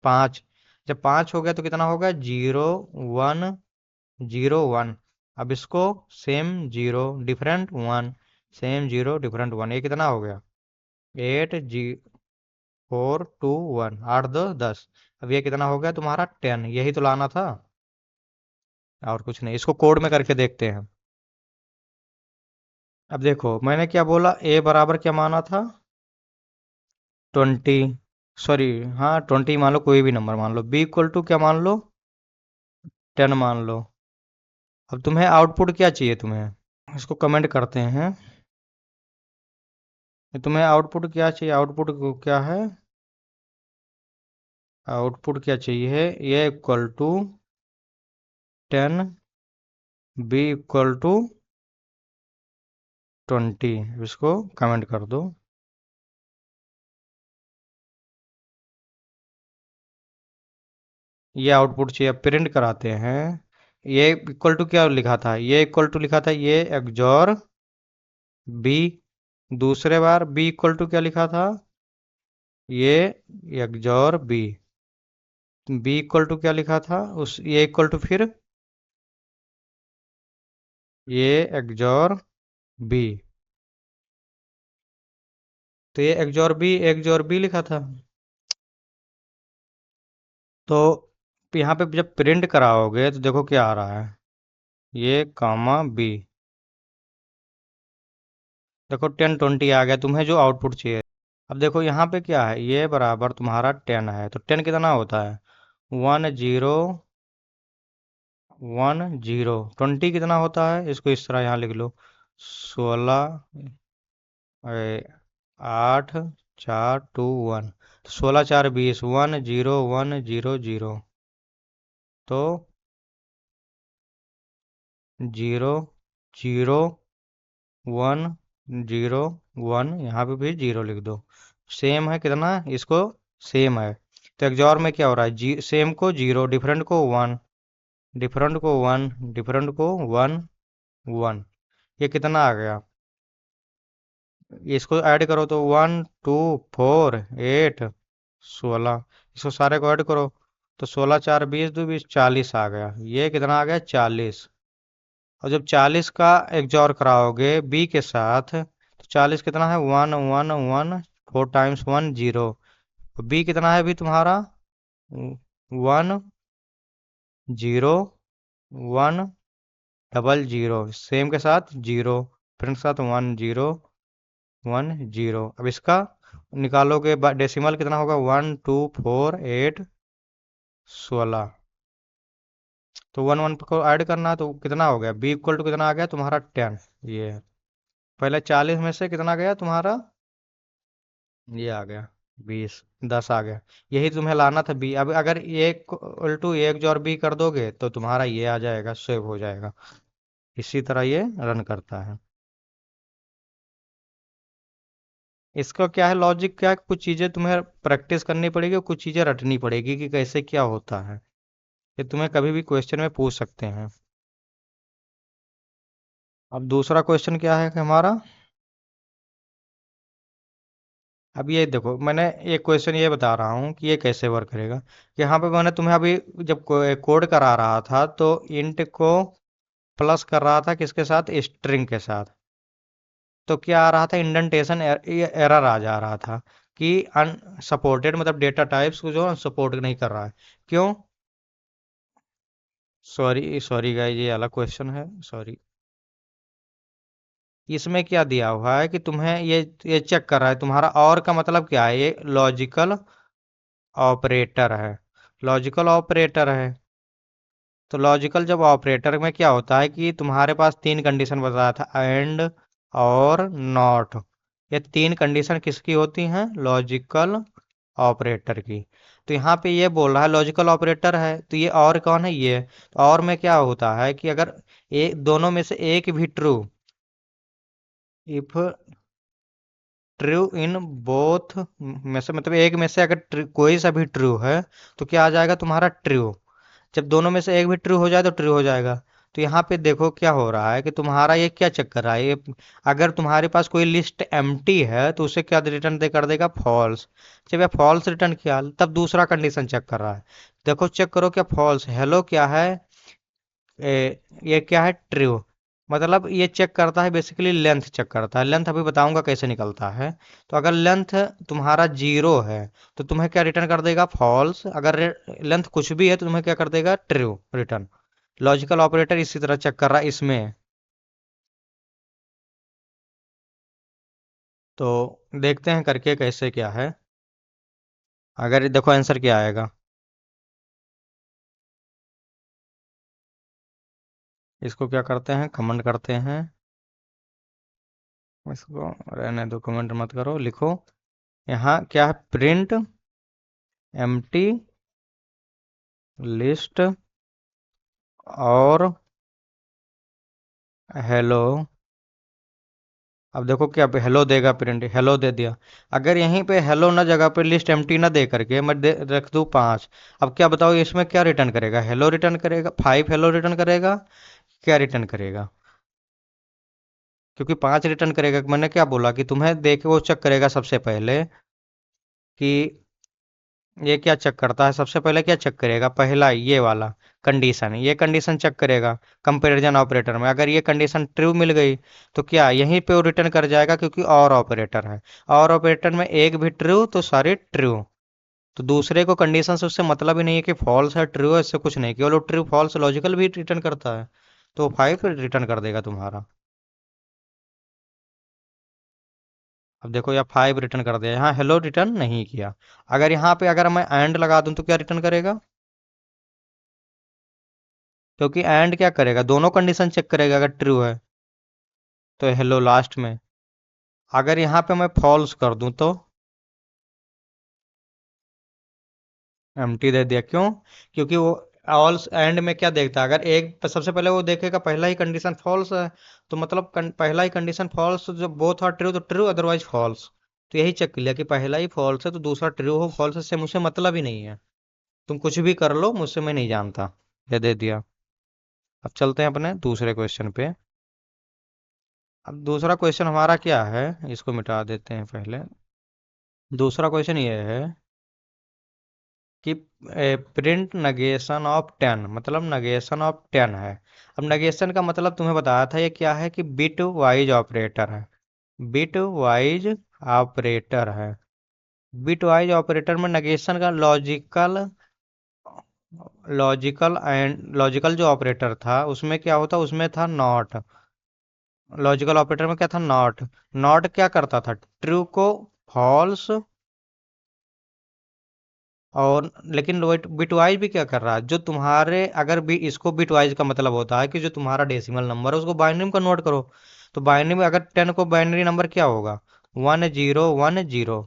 5। जब 5 हो गया तो कितना हो गया? 0 1 0 1। अब इसको सेम 0 डिफरेंट 1, सेम 0 डिफरेंट 1। ये कितना हो गया? 8 4 2 1, 8 2 10। अब ये कितना हो गया तुम्हारा? 10। यही तो लाना था, और कुछ नहीं। इसको कोड में करके देखते हैं। अब देखो मैंने क्या बोला, ए बराबर क्या माना था? 20, सॉरी, हाँ 20 मान लो, कोई भी नंबर मान लो। बी इक्वल टू क्या मान लो? 10 मान लो। अब तुम्हें आउटपुट क्या चाहिए तुम्हें? इसको कमेंट करते हैं। तुम्हें आउटपुट क्या चाहिए? आउटपुट क्या है? आउटपुट क्या चाहिए? ये equal to 10, b equal to 20। इसको कमेंट कर दो। ये आउटपुट चाहिए, अब प्रिंट कराते हैं। ये इक्वल टू क्या लिखा था? ये इक्वल टू लिखा था ये एक्सओर बी। दूसरे बार बी इक्वल टू क्या लिखा था? ये XOR b. B equal to क्या लिखा था? उस ये इक्वल टू फिर ये एक्सओर बी। तो ये एक्सओर बी लिखा था। तो यहाँ पे जब प्रिंट कराओगे तो देखो क्या आ रहा है, ये कामा बी। देखो 10 20 आ गया तुम्हें जो आउटपुट चाहिए। अब देखो यहाँ पे क्या है, ये बराबर तुम्हारा 10 है। तो 10 कितना होता है? 10 10। 20 कितना होता है? इसको इस तरह यहाँ लिख लो, 16 8 4 2 1। 16 4 20, 1 0 1 0 0। तो 0 0 1 0 1, यहाँ पे भी 0 लिख दो। सेम है कितना इसको? सेम है। तो एक्सओर में क्या हो रहा है? सेम को 0, डिफरेंट को 1, डिफरेंट को 1, डिफरेंट को 1 1। ये कितना आ गया? इसको ऐड करो तो 1 2 4 8 16। इसको सारे को ऐड करो तो 16 4 20 2 20, 40 आ गया। ये कितना आ गया? 40। और जब 40 का एक्सओर कराओगे बी के साथ तो 40 कितना है? 1 1 1। 4 टाइम्स 1 0। बी कितना है अभी तुम्हारा? 1 0 वन डबल जीरो, सेम के साथ जीरो, प्रिंट के साथ वन जीरो, वन जीरो। अब इसका निकालोगे डेसिमल कितना होगा, 1 2 4 8 16। तो वन वन को ऐड करना है तो कितना हो गया, बी इक्वल टू कितना आ गया तुम्हारा 10। ये है। पहले 40 में से कितना गया तुम्हारा, ये आ गया 20, 10 आ गया। यही तुम्हें लाना था बी। अब अगर एक उल्टू एक जो और बी कर दोगे तो तुम्हारा ये आ जाएगा, सेव हो जाएगा। इसी तरह ये रन करता है। इसका क्या है लॉजिक, क्या है, कुछ चीजें तुम्हें प्रैक्टिस करनी पड़ेगी और कुछ चीजें रटनी पड़ेगी कि कैसे क्या होता है। ये तुम्हें कभी भी क्वेश्चन में पूछ सकते हैं। अब दूसरा क्वेश्चन क्या है कि हमारा, अब ये देखो मैंने एक क्वेश्चन ये बता रहा हूँ कि ये कैसे वर्क करेगा। कि यहाँ पे मैंने तुम्हें अभी जब कोड करा रहा था तो इंट को प्लस कर रहा था किसके साथ, स्ट्रिंग के साथ। तो क्या आ रहा था, इंडेंटेशन एरर आ जा रहा था कि अनसपोर्टेड, मतलब डेटा टाइप्स को जो सपोर्ट नहीं कर रहा है। क्यों, सॉरी सॉरी गाइस, ये अलग क्वेश्चन है, सॉरी। इसमें क्या दिया हुआ है कि तुम्हें ये चेक कर रहा है तुम्हारा और का मतलब क्या है, ये लॉजिकल ऑपरेटर है। लॉजिकल ऑपरेटर है। तो लॉजिकल जब ऑपरेटर में क्या होता है कि तुम्हारे पास तीन कंडीशन बताया था, एंड और नॉट। ये तीन कंडीशन किसकी होती हैं, लॉजिकल ऑपरेटर की। तो यहाँ पे ये बोल रहा है लॉजिकल ऑपरेटर है, तो ये और कौन है, ये। तो और में क्या होता है कि अगर एक दोनों में से एक भी true, if true in both में से, मतलब एक में से अगर कोई सा भी ट्रू है तो क्या आ जाएगा तुम्हारा, ट्रू। जब दोनों में से एक भी ट्रू हो जाए तो ट्रू हो जाएगा। तो यहाँ पे देखो क्या हो रहा है कि तुम्हारा ये क्या चेक कर रहा है, ये अगर तुम्हारे पास कोई लिस्ट एम्प्टी है तो उसे क्या रिटर्न दे कर देगा, फॉल्स। जब ये फॉल्स रिटर्न किया तब दूसरा कंडीशन चेक कर रहा है। देखो चेक करो क्या फॉल्स, हेलो क्या है, ये क्या है, ट्रू। मतलब ये चेक करता है बेसिकली, लेंथ चेक करता है। लेंथ अभी बताऊंगा कैसे निकलता है। तो अगर लेंथ तुम्हारा जीरो है तो तुम्हें क्या रिटर्न कर देगा, फॉल्स। अगर लेंथ कुछ भी है तो तुम्हें क्या कर देगा, ट्रू रिटर्न। लॉजिकल ऑपरेटर इसी तरह चेक कर रहा है इसमें। तो देखते हैं करके कैसे क्या है। अगर देखो आंसर क्या आएगा, इसको क्या करते हैं, कमेंट करते हैं। इसको रहने दो, कमेंट मत करो, लिखो। यहाँ क्या है, प्रिंट एम्प्टी लिस्ट और हेलो। अब देखो क्या हेलो देगा, प्रिंट हेलो दे दिया। अगर यहीं पे हेलो ना जगह पे लिस्ट एम्प्टी ना दे करके मैं रख दूं 5। अब क्या बताओ इसमें क्या रिटर्न करेगा, हेलो रिटर्न करेगा, 5 हेलो रिटर्न करेगा, क्या रिटर्न करेगा। क्योंकि 5 रिटर्न करेगा, मैंने क्या बोला कि तुम्हें देख वो चेक करेगा सबसे पहले कि ये क्या चेक करता है। सबसे पहले क्या चेक करेगा, पहला ये वाला कंडीशन, ये कंडीशन चेक करेगा कंपैरिजन ऑपरेटर में। अगर ये कंडीशन ट्रू मिल गई तो क्या यहीं पे वो रिटर्न कर जाएगा, क्योंकि और ऑपरेटर है। और ऑपरेटर में एक भी ट्रू तो सारे ट्रू। तो दूसरे को कंडीशन से उससे मतलब ही नहीं है कि फॉल्स है ट्रू है, इससे कुछ नहीं, केवल वो ट्रू फॉल्स लॉजिकल भी रिटर्न करता है। तो 5 रिटर्न कर देगा तुम्हारा। अब देखो यहाँ 5 रिटर्न कर दिया, यहाँ हेलो रिटर्न नहीं किया। अगर यहाँ पे अगर मैं एंड लगा दूं तो क्या रिटर्न करेगा, क्योंकि एंड क्या करेगा, दोनों कंडीशन चेक करेगा। अगर ट्रू है तो हेलो लास्ट में। अगर यहाँ पे मैं फॉल्स कर दूं तो एम्प्टी दे दिया। क्यों, क्योंकि वो ऑल एंड में क्या देखता है, अगर एक सबसे पहले वो देखेगा पहला ही कंडीशन फॉल्स है, तो मतलब पहला ही कंडीशन फॉल्स, जो बोथ आर ट्रू तो ट्रू, अदरवाइज फॉल्स। तो यही चेक लिया कि पहला ही फॉल्स है तो दूसरा ट्रू हो फॉल्स से मुझे मतलब ही नहीं है। तुम कुछ भी कर लो मुझसे, मैं नहीं जानता। ये दे दिया। अब चलते हैं अपने दूसरे क्वेश्चन पे। अब दूसरा क्वेश्चन हमारा क्या है, इसको मिटा देते हैं पहले। दूसरा क्वेश्चन ये है कि प्रिंट नगेशन ऑफ 10, मतलब नगेशन ऑफ 10 है। अब नगेशन का मतलब तुम्हें बताया था ये क्या है, कि बिट वाइज ऑपरेटर है। बिट वाइज ऑपरेटर है। बिट वाइज ऑपरेटर में नगेशन का लॉजिकल लॉजिकल जो ऑपरेटर था उसमें क्या होता, उसमें था नॉट। लॉजिकल ऑपरेटर में क्या था, नॉट। नॉट क्या करता था, ट्रू को फॉल्स, और लेकिन बिटवाइज भी क्या कर रहा है, जो तुम्हारे अगर भी इसको बिटवाइज का मतलब होता है कि जो तुम्हारा डेसिमल नंबर है उसको बाइनरी में कन्वर्ट करो। तो बाइनरी में अगर 10 को बाइनरी नंबर क्या होगा, 1010।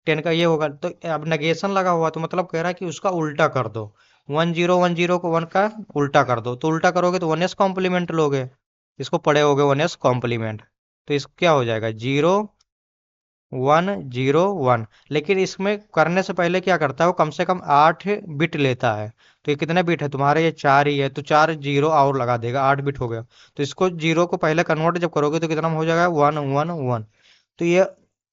10 का ये होगा, तो अब नेगेशन लगा हुआ तो मतलब कह रहा है कि उसका उल्टा कर दो। 1010 को 1 का उल्टा कर दो, तो उल्टा करोगे तो 1s कॉम्प्लीमेंट लोगे, इसको पढ़े होगे 1s कॉम्प्लीमेंट। तो इस क्या हो जाएगा, 0 1 0 1। लेकिन इसमें करने से पहले क्या करता है, वो कम से कम 8 बिट लेता है। तो ये कितने बिट है तुम्हारे, ये 4 ही है, तो 4 जीरो और लगा देगा, 8 बिट हो गया। तो इसको जीरो को पहले कन्वर्ट जब करोगे तो कितना हो जाएगा, 1 1 1। तो ये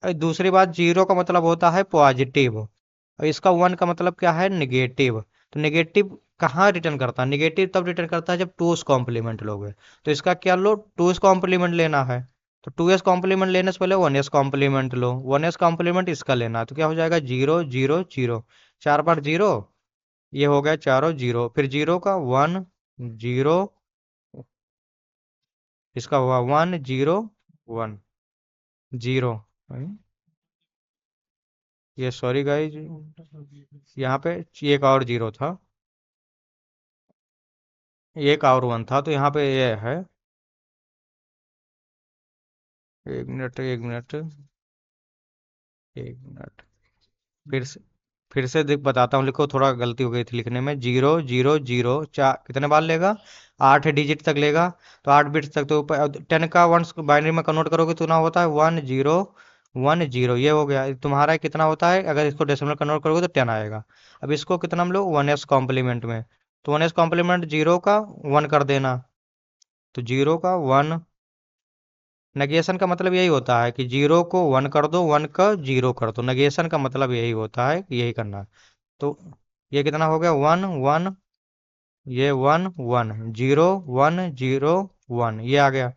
दूसरी बात, जीरो का मतलब होता है पॉजिटिव, और इसका 1 का मतलब क्या है, निगेटिव। तो निगेटिव कहाँ रिटर्न करता है, निगेटिव तब रिटर्न करता है जब टूस कॉम्प्लीमेंट लोगे। तो इसका क्या लो, टूस कॉम्प्लीमेंट लेना है। तो 2s कॉम्प्लीमेंट लेने से पहले 1s कॉम्प्लीमेंट लो, 1s कॉम्प्लीमेंट इसका लेना है, तो क्या हो जाएगा, 0 0 0। 4 बार 0, ये हो गया चारों जीरो, फिर जीरो का 1 0, इसका हुआ 1 0 1 0। ये सॉरी गाइज, यहाँ पे एक और जीरो था, एक और 1 था, तो यहाँ पे ये है। 1 मिनट, 1 मिनट, 1 मिनट। फिर से फिर से देख बताता हूँ, लिखो, थोड़ा गलती हो गई थी लिखने में। 0 0 0, चार कितने बार लेगा, 8 डिजिट तक लेगा। तो 8 बिट्स तक, तो 10 का वंस बाइनरी में कन्वर्ट करोगे तो ना होता है 1 0 1 0, ये हो गया तुम्हारा। कितना होता है, अगर इसको डेसिमल कन्वर्ट करोगे तो 10 आएगा। अब इसको कितना हम लोग 1s कॉम्प्लीमेंट में, तो 1s कॉम्प्लीमेंट जीरो का 1 कर देना, तो जीरो का 1। नेगेशन का मतलब यही होता है कि जीरो को 1 कर दो, 1 का जीरो कर दो, नेगेशन का मतलब यही होता है कि यही करना है। तो ये कितना हो गया, 1 1, ये 1 1 0 1 0 1, ये आ गया।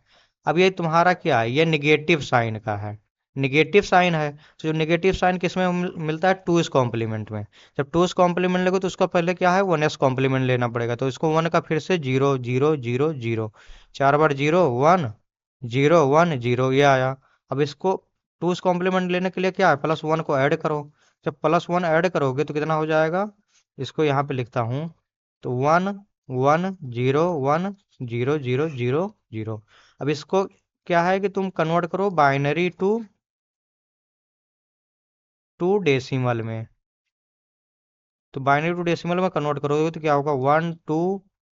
अब ये तुम्हारा क्या है, ये निगेटिव साइन का है, निगेटिव साइन है। तो जो निगेटिव साइन किस में मिलता है, टू इस कॉम्प्लीमेंट में। जब टू इस कॉम्प्लीमेंट लेगे तो उसका पहले क्या है, 1s कॉम्प्लीमेंट लेना पड़ेगा, तो इसको 1 का फिर से 0 0 0 0। 4 बार 0 1 0 1 0, ये आया। अब इसको टू इस कॉम्प्लीमेंट लेने के लिए क्या है, +1 को ऐड करो। जब +1 ऐड करोगे तो कितना हो जाएगा, इसको यहाँ पे लिखता हूँ, तो 1 1 0 1 0 0 0 0। अब इसको क्या है कि तुम कन्वर्ट करो बाइनरी टू डेसिमल में। तो बाइनरी टू डेसिमल में कन्वर्ट करोगे तो क्या होगा, 1 2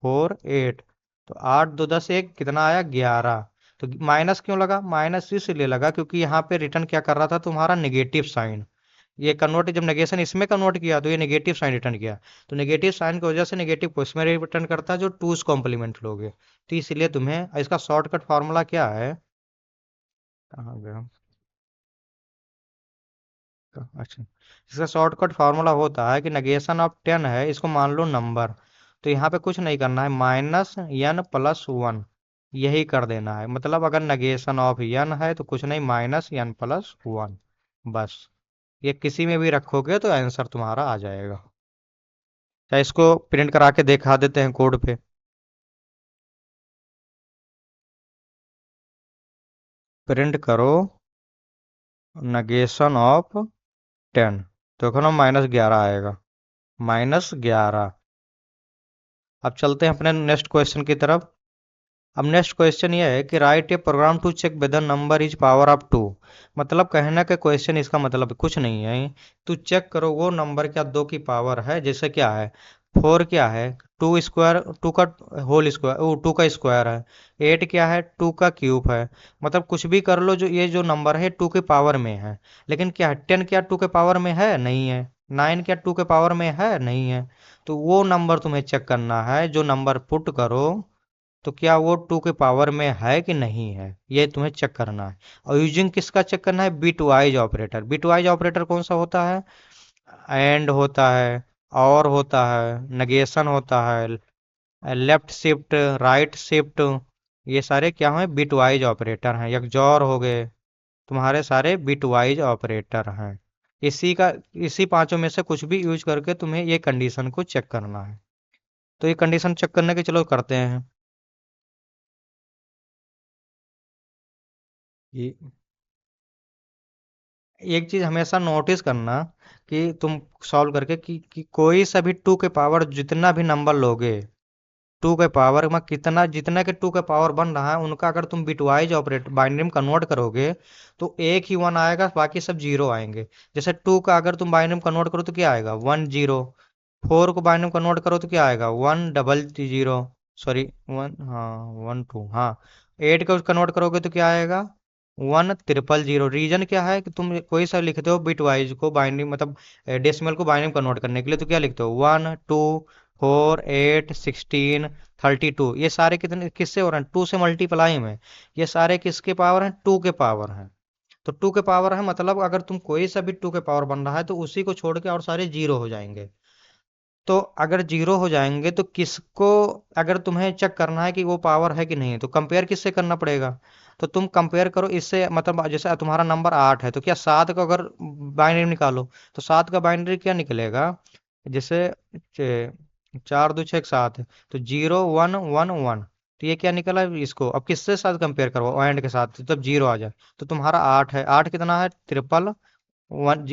4 8। तो 8 2 10 1 कितना आया, 11। तो माइनस क्यों लगा, माइनस इसलिए लगा क्योंकि यहाँ पे रिटर्न क्या कर रहा था, तुम्हारा नेगेटिव साइन। ये कन्वर्ट जब नेगेशन इसमें कन्वर्ट किया तो ये नेगेटिव साइन रिटर्न किया। तो नेगेटिव साइन की वजह से नेगेटिव को इसमें रिटर्न करता है जो टूस कॉम्प्लीमेंट लोगे। तो इसलिए तुम्हें इसका शॉर्टकट फार्मूला क्या है, कहाँ गया, अच्छा, इसका शॉर्टकट फार्मूला होता है कि नेगेशन ऑफ 10 है, इसको मान लो नंबर। तो यहाँ पे कुछ नहीं करना है, -n+1 यही कर देना है। मतलब अगर नेगेशन ऑफ n है तो कुछ नहीं, -n+1, बस। ये किसी में भी रखोगे तो आंसर तुम्हारा आ जाएगा। क्या इसको प्रिंट करा के दिखा देते हैं कोड पे, प्रिंट करो नेगेशन ऑफ 10, तो देखो ना -11 आएगा, -11। अब चलते हैं अपने नेक्स्ट क्वेश्चन की तरफ। अब नेक्स्ट क्वेश्चन ये है कि write a program to check whether number is power of 2। मतलब कहने का क्वेश्चन, इसका मतलब कुछ नहीं है, तू चेक करो वो नंबर क्या 2 की पावर है, जैसे क्या है, 4 क्या है, 2 स्क्वायर, 2 का होल स्क्वायर, वो 2 का स्क्वायर है। 8 क्या है, 2 का क्यूब है। मतलब कुछ भी कर लो, जो ये जो नंबर है 2 के पावर में है। लेकिन क्या है, 10 क्या 2 के पावर में है, नहीं है। 9 क्या 2 के पावर में है, नहीं है। तो वो नंबर तुम्हें चेक करना है, जो नंबर पुट करो तो क्या वो 2 के पावर में है कि नहीं है, ये तुम्हें चेक करना है। और यूजिंग किसका चेक करना है, bit wise operator. Bit wise operator कौन सा होता है, एंड होता है, और होता है, नेगेशन होता है, लेफ्ट शिफ्ट, राइट शिफ्ट, ये सारे क्या हैं, बिट वाइज ऑपरेटर हैं। यकजॉर हो गए, तुम्हारे सारे बिट वाइज ऑपरेटर हैं। इसी का, इसी पांचों में से कुछ भी यूज करके तुम्हें ये कंडीशन को चेक करना है। तो ये कंडीशन चेक करने की चलो करते हैं। ये एक चीज हमेशा नोटिस करना कि तुम सॉल्व करके कि कोई सा भी टू के पावर जितना भी नंबर लोगे, टू के पावर में कितना जितना के टू का पावर बन रहा है उनका अगर तुम बिटवाइज ऑपरेट बाइनरी में कन्वर्ट करोगे तो एक ही वन आएगा, बाकी सब जीरो आएंगे। जैसे टू का अगर तुम बाइनरी में कन्वर्ट करो तो क्या आएगा, वन जीरो। फोर को बाइनरी में कन्वर्ट करो तो क्या आएगा, one double zero, sorry one, हाँ वन टू, हाँ। एट का कन्वर्ट करोगे तो क्या आएगा, वन ट्रिपल जीरो। रीजन क्या है कि तुम कोई सा लिखते हो बिटवाइज को बाइनरी मतलब डेसिमल को बाइनरी में कन्वर्ट करने के लिए, तो क्या लिखते हो, one two four eight sixteen 32। ये सारे कितने किससे हो रहे हैं, टू से मल्टीप्लाई में। ये सारे किसके पावर हैं, टू के पावर हैं। तो टू के पावर है मतलब अगर तुम कोई सा भी टू के पावर बन रहा है तो उसी को छोड़ के और सारे जीरो हो जाएंगे। तो अगर जीरो हो जाएंगे तो किसको, अगर तुम्हें चेक करना है कि वो पावर है कि नहीं, तो कंपेयर किससे करना पड़ेगा। तो तुम कंपेयर करो इससे, मतलब जैसे तुम्हारा नंबर 8 है तो क्या 7 का अगर बाइनरी निकालो तो 7 का बाइनरी क्या निकलेगा, जैसे 4 2 6 7 है तो 0 1 1 1। तो ये क्या निकला, इसको अब किससे साथ कंपेयर करो, एंड के साथ, तब जीरो आ जाए। तो तुम्हारा 8 है, 8 कितना है, triple one,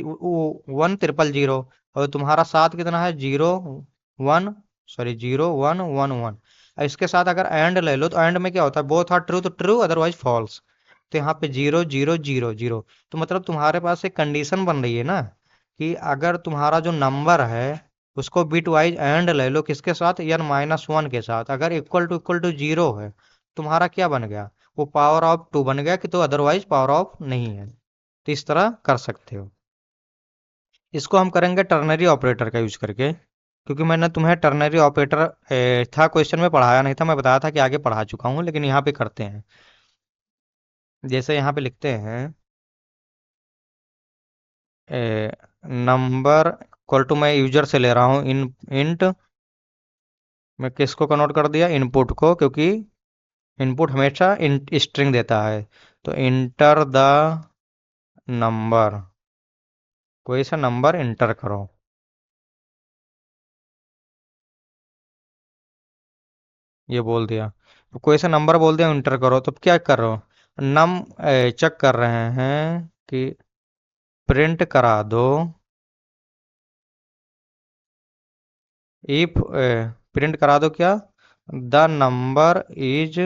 one triple zero. और तुम्हारा सात कितना है, zero one, sorry zero one one one. इसके साथ अगर एंड ले लो तो एंड में क्या होता है, बोथ आर ट्रू तो ट्रू अदरवाइज फॉल्स। तो यहाँ पे जीरो जीरो जीरो जीरो। तो मतलब तुम्हारे पास एक कंडीशन बन रही है ना कि अगर तुम्हारा जो नंबर है उसको बिट वाइज एंड ले लो किसके साथ, यार माइनस वन के साथ, अगर इक्वल टू जीरो है तुम्हारा क्या बन गया, वो पावर ऑफ टू बन गया कि, तो अदरवाइज पावर ऑफ नहीं है। तो इस तरह कर सकते हो। इसको हम करेंगे टर्नरी ऑपरेटर का यूज करके, क्योंकि मैंने तुम्हें टर्नरी ऑपरेटर था क्वेश्चन में पढ़ाया नहीं था, मैं बताया था कि आगे पढ़ा चुका हूँ, लेकिन यहाँ पे करते हैं। जैसे यहाँ पे लिखते हैं नंबर इक्वल टू, मैं यूजर से ले रहा हूँ इन इंट, मैं किसको कन्वर्ट कर दिया, इनपुट को, क्योंकि इनपुट हमेशा स्ट्रिंग देता है। तो इंटर द नंबर, कोई सा नंबर इंटर करो, ये बोल दिया। तो कोई सा नंबर बोल दिया इंटर करो, तो क्या कर रहे हो, नम चेक कर रहे हैं कि प्रिंट करा दो, इफ प्रिंट करा दो क्या, the number is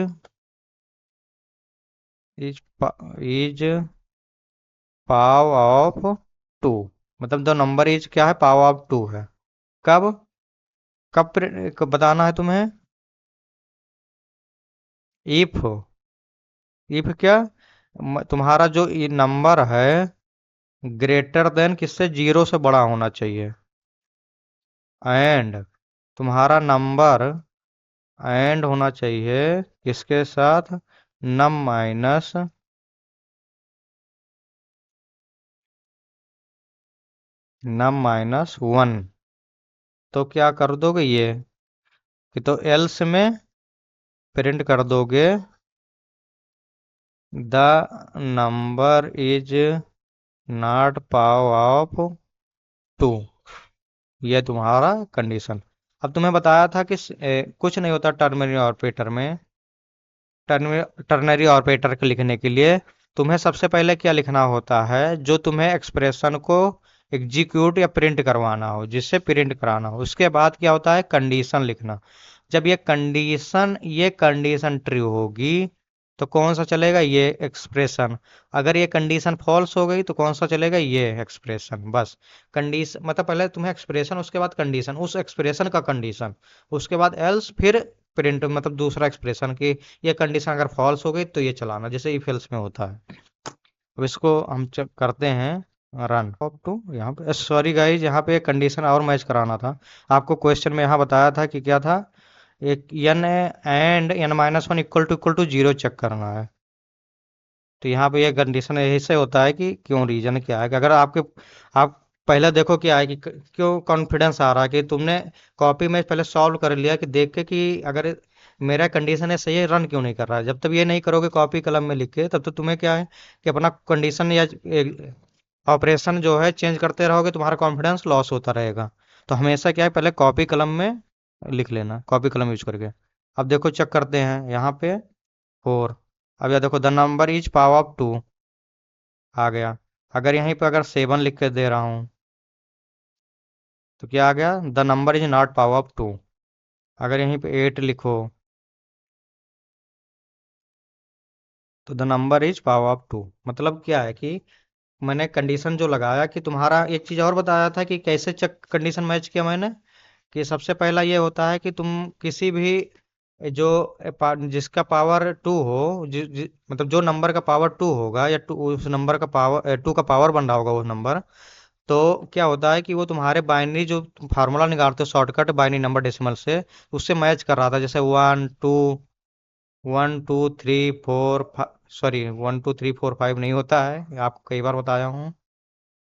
power of two. मतलब द नंबर इज क्या है, पाव ऑफ टू है। कब, कब बताना है तुम्हें, इफ, इफ क्या, तुम्हारा जो नंबर है ग्रेटर देन किससे, जीरो से बड़ा होना चाहिए। एंड तुम्हारा नंबर एंड होना चाहिए किसके साथ, नम माइनस, नम माइनस वन। तो क्या कर दोगे ये कि, तो एल्स में प्रिंट कर दोगे the number is not power of two. ये तुम्हारा कंडीशन। अब तुम्हें बताया था कि कुछ नहीं होता टर्नरी ऑपरेटर में। टर्नरी ऑपरेटर के लिखने के लिए तुम्हें सबसे पहले क्या लिखना होता है, जो तुम्हें एक्सप्रेशन को एग्जीक्यूट या प्रिंट करवाना हो, जिससे प्रिंट कराना हो, उसके बाद क्या होता है, कंडीशन लिखना। जब ये कंडीशन ट्रू होगी तो कौन सा चलेगा, ये एक्सप्रेशन। अगर ये कंडीशन फॉल्स हो गई तो कौन सा चलेगा, ये एक्सप्रेशन। बस कंडीशन मतलब पहले तुम्हें एक्सप्रेशन, उसके बाद कंडीशन, उस एक्सप्रेशन का कंडीशन, उसके बाद एल्स, फिर प्रिंट मतलब दूसरा एक्सप्रेशन की। ये कंडीशन अगर फॉल्स हो गई तो ये चलाना, जैसे इफ एल्स में होता है। अब इसको हम चेक करते हैं रन अप टू। यहाँ पे सॉरी गाइज, यहाँ पे एक कंडीशन और मैच कराना था। आपको क्वेश्चन में यहाँ बताया था कि क्या था, एक n and n minus one equal to zero check करना है। तो यहाँ पे ये कंडीशन ऐसे होता है कि क्यों, रीजन क्या है कि अगर आप पहले देखो क्या है कि क्यों कॉन्फिडेंस आ रहा है कि तुमने कॉपी में पहले सॉल्व कर लिया कि देख के कि अगर मेरा कंडीशन है सही है, रन क्यों नहीं कर रहा है। जब तक ये नहीं करोगे कॉपी कलम में लिख के, तब तो तुम्हें क्या है कि अपना कंडीशन या ऑपरेशन जो है चेंज करते रहोगे, तुम्हारा कॉन्फिडेंस लॉस होता रहेगा। तो हमेशा क्या है, पहले कॉपी कलम में लिख लेना कॉपी कलम यूज करके। अब देखो चेक करते हैं यहाँ पे 4। अब यह देखो the number is power of 2 आ गया। अगर यहीं पे अगर 7 लिख के दे रहा हूँ तो क्या आ गया, the number is not power of 2। अगर यहीं पे 8 लिखो तो the number is power of 2। मतलब क्या है कि मैंने कंडीशन जो लगाया कि तुम्हारा, एक चीज़ और बताया था कि कैसे चेक कंडीशन मैच किया मैंने, कि सबसे पहला ये होता है कि तुम किसी भी जो जिसका पावर 2 हो, मतलब जो नंबर का पावर 2 होगा या उस नंबर का पावर 2 का पावर बन रहा होगा वो नंबर, तो क्या होता है कि वो तुम्हारे बाइनरी जो फार्मूला निकालते हो शॉर्टकट बाइनरी नंबर डेसिमल से, उससे मैच कर रहा था। जैसे 1 2 सॉरी 1 2 3 4 5 नहीं होता है, आपको कई बार बताया हूँ।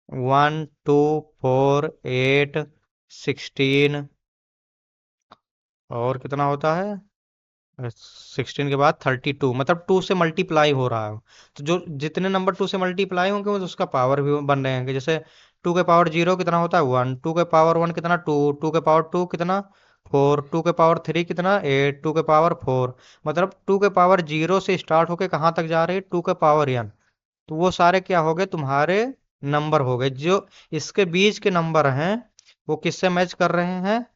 1 2 4 8 16, और कितना होता है, 16 के बाद 32, मतलब 2 से मल्टीप्लाई हो रहा है। तो जो जितने नंबर 2 से मल्टीप्लाई होंगे वो उसका पावर भी बन रहे हैं। जैसे 2 के पावर 0 कितना होता है 1, 2 के पावर 1 कितना 2, 2 के पावर 2 कितना 4, 2 के पावर 3 कितना 8, 2 के पावर 4। मतलब 2 के पावर 0 से स्टार्ट होके कहाँ तक जा रही है 2 के पावर n। तो वो सारे क्या हो गए तुम्हारे नंबर हो गए। जो इसके बीच के नंबर हैं वो किससे मैच कर रहे हैं,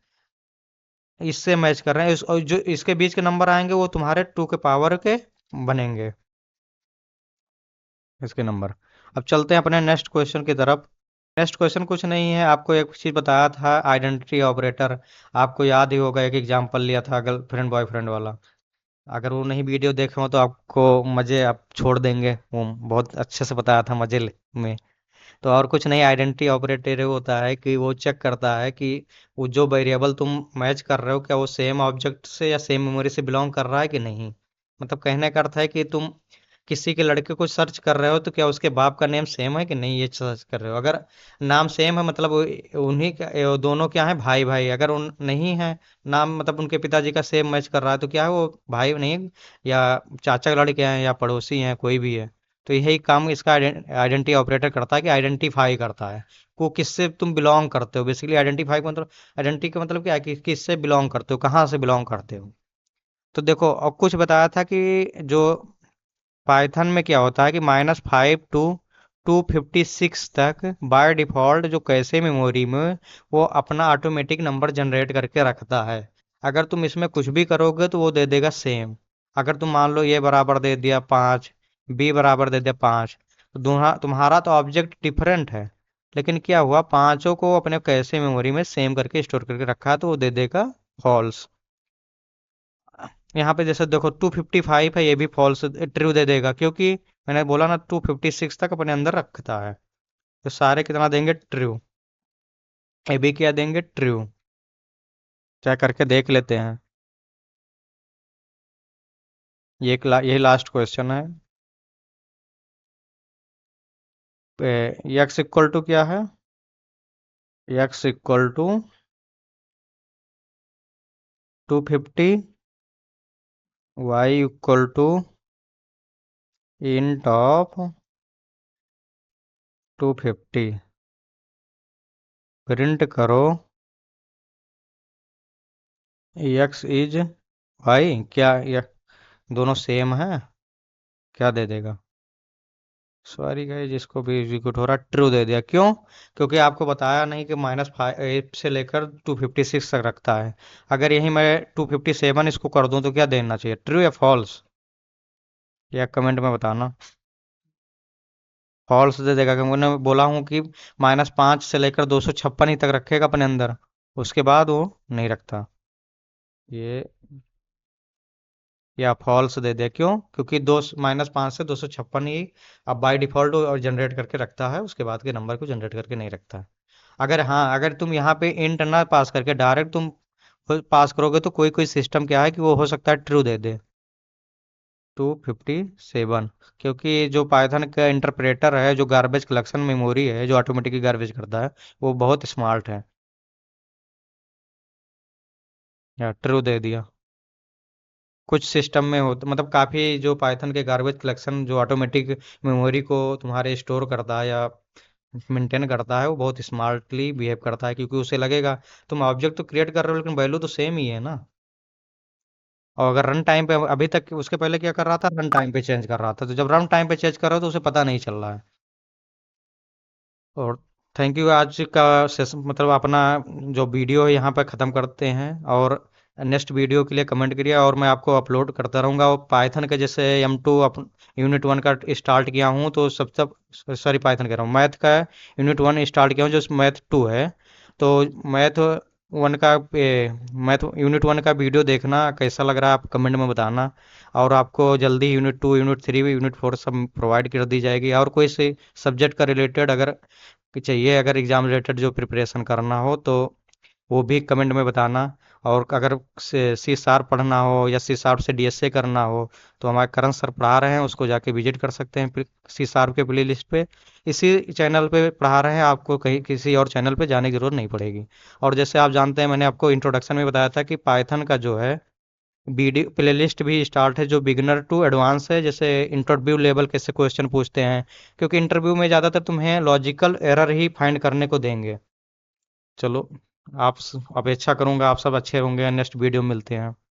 इससे मैच कर रहे हैं और जो इसके बीच के नंबर आएंगे वो तुम्हारे 2 के पावर के बनेंगे, इसके नंबर। अब चलते हैं अपने नेक्स्ट क्वेश्चन की तरफ। नेक्स्ट क्वेश्चन कुछ नहीं है, आपको एक चीज़ बताया था आइडेंटिटी ऑपरेटर। आपको याद ही होगा, एक एग्जांपल लिया था गर्लफ्रेंड बॉयफ्रेंड वाला। अगर वो नहीं वीडियो देखे हो तो आपको मज़े आप छोड़ देंगे, वो बहुत अच्छे से बताया था में। तो और कुछ नहीं, आइडेंटिटी ऑपरेटर होता है कि वो चेक करता है कि वो जो वेरिएबल तुम मैच कर रहे हो क्या वो सेम ऑब्जेक्ट से या सेम मेमोरी से बिलोंग कर रहा है कि नहीं। मतलब कहने का अर्थ है कि तुम किसी के लड़के को सर्च कर रहे हो तो क्या उसके बाप का नेम सेम है कि नहीं, ये सर्च कर रहे हो। अगर नाम सेम है मतलब उन्हीं का, वो दोनों क्या है भाई भाई। अगर उन नहीं है नाम, मतलब उनके पिताजी का सेम मैच कर रहा है तो क्या है वो भाई नहीं, या चाचा के लड़के हैं या पड़ोसी हैं, कोई भी है। तो यही काम इसका आइडेंटिटी ऑपरेटर करता है कि आइडेंटिफाई करता है को किससे तुम बिलोंग करते हो। बेसिकली आइडेंटिफाई का मतलब, आइडेंटिटी का मतलब क्या है कि किससे बिलोंग करते हो, कहाँ से बिलोंग करते हो। तो देखो और कुछ बताया था कि जो पाइथन में क्या होता है कि -5 टू 256 तक बाय डिफ़ॉल्ट जो कैशे मेमोरी में वो अपना ऑटोमेटिक नंबर जनरेट करके रखता है। अगर तुम इसमें कुछ भी करोगे तो वो दे देगा सेम। अगर तुम मान लो ये बराबर दे दिया 5, बी बराबर दे दिया 5, तो तुम्हारा तो ऑब्जेक्ट डिफरेंट है, लेकिन क्या हुआ पांचों को अपने कैशे मेमोरी में सेम करके स्टोर करके रखा है, तो वो दे देगा फॉल्स। यहाँ पे जैसे देखो 255 है, ये भी फॉल्स ट्रू दे देगा, क्योंकि मैंने बोला ना 256 तक अपने अंदर रखता है। तो सारे कितना देंगे ट्रू, ये भी क्या देंगे ट्रू। क्या करके देख लेते हैं। यही लास्ट क्वेश्चन है। एक्स इक्वल टू क्या है, x equal to 250, y equal to int of 250। Print करो एक्स इज वाई, क्या ये दोनों सेम है, क्या दे देगा। सॉरी गाइस, जिसको भी एग्जीक्यूट हो रहा ट्रू दे दिया, क्यों, क्योंकि आपको बताया नहीं कि -5 से लेकर 256 तक रखता है। अगर यही मैं 257 इसको कर दूं तो क्या देना चाहिए, ट्रू या फॉल्स, या कमेंट में बताना। फॉल्स दे देगा क्योंकि मैंने बोला हूँ कि -5 से लेकर 256 ही तक रखेगा अपने अंदर, उसके बाद वो नहीं रखता। ये या फॉल्स दे दे, क्यों, क्योंकि दो -5 से 256 ही अब बाय डिफॉल्ट और जनरेट करके रखता है, उसके बाद के नंबर को जनरेट करके नहीं रखता है। अगर हाँ, अगर तुम यहाँ पे इंट ना पास करके डायरेक्ट तुम पास करोगे तो कोई कोई सिस्टम क्या है कि वो हो सकता है ट्रू दे दे 257, क्योंकि जो पाइथन का इंटरप्रेटर है, जो गार्बेज कलेक्शन मेमोरी है जो ऑटोमेटिकली गार्बेज करता है, वो बहुत स्मार्ट है। या ट्रू दे दिया। कुछ सिस्टम में हो मतलब काफ़ी जो पाइथन के गार्बेज कलेक्शन जो ऑटोमेटिक मेमोरी को तुम्हारे स्टोर करता है या मेंटेन करता है, वो बहुत स्मार्टली बिहेव करता है, क्योंकि उसे लगेगा तुम ऑब्जेक्ट तो क्रिएट कर रहे हो लेकिन वैल्यू तो सेम ही है ना। और अगर रन टाइम पे, अभी तक उसके पहले क्या कर रहा था, रन टाइम पे चेंज कर रहा था, तो जब रन टाइम पे चेंज कर रहा हो तो उसे पता नहीं चल रहा है। और थैंक यू, आज का सेशन मतलब अपना जो वीडियो है यहाँ पे ख़त्म करते हैं। और नेक्स्ट वीडियो के लिए कमेंट करिए, और मैं आपको अपलोड करता रहूँगा। और पाइथन का जैसे M2 यूनिट 1 का स्टार्ट किया हूँ, तो सब सब सॉरी पाइथन कह रहा हूँ, मैथ का यूनिट 1 स्टार्ट किया हूँ जो मैथ 2 है। तो मैथ वन का मैथ यूनिट 1 का वीडियो देखना, कैसा लग रहा है आप कमेंट में बताना। और आपको जल्दी यूनिट 2 यूनिट 3 यूनिट 4 सब प्रोवाइड कर दी जाएगी। और कोई से सब्जेक्ट का रिलेटेड अगर कि चाहिए, अगर एग्ज़ाम रिलेटेड जो प्रिपरेशन करना हो तो वो भी कमेंट में बताना। और अगर C# पढ़ना हो या C# से DSA करना हो, तो हमारे करण सर पढ़ा रहे हैं, उसको जाके विजिट कर सकते हैं C# के प्ले लिस्ट पे। इसी चैनल पे पढ़ा रहे हैं, आपको कहीं किसी और चैनल पे जाने की ज़रूरत नहीं पड़ेगी। और जैसे आप जानते हैं, मैंने आपको इंट्रोडक्शन में बताया था कि पाइथन का जो है वीडियो प्ले लिस्ट भी स्टार्ट है, जो बिगनर टू एडवांस है। जैसे इंटरव्यू लेवल कैसे क्वेश्चन पूछते हैं, क्योंकि इंटरव्यू में ज़्यादातर तुम्हें लॉजिकल एरर ही फाइंड करने को देंगे। चलो, आप अपेक्षा करूंगा आप सब अच्छे होंगे। नेक्स्ट वीडियो में मिलते हैं।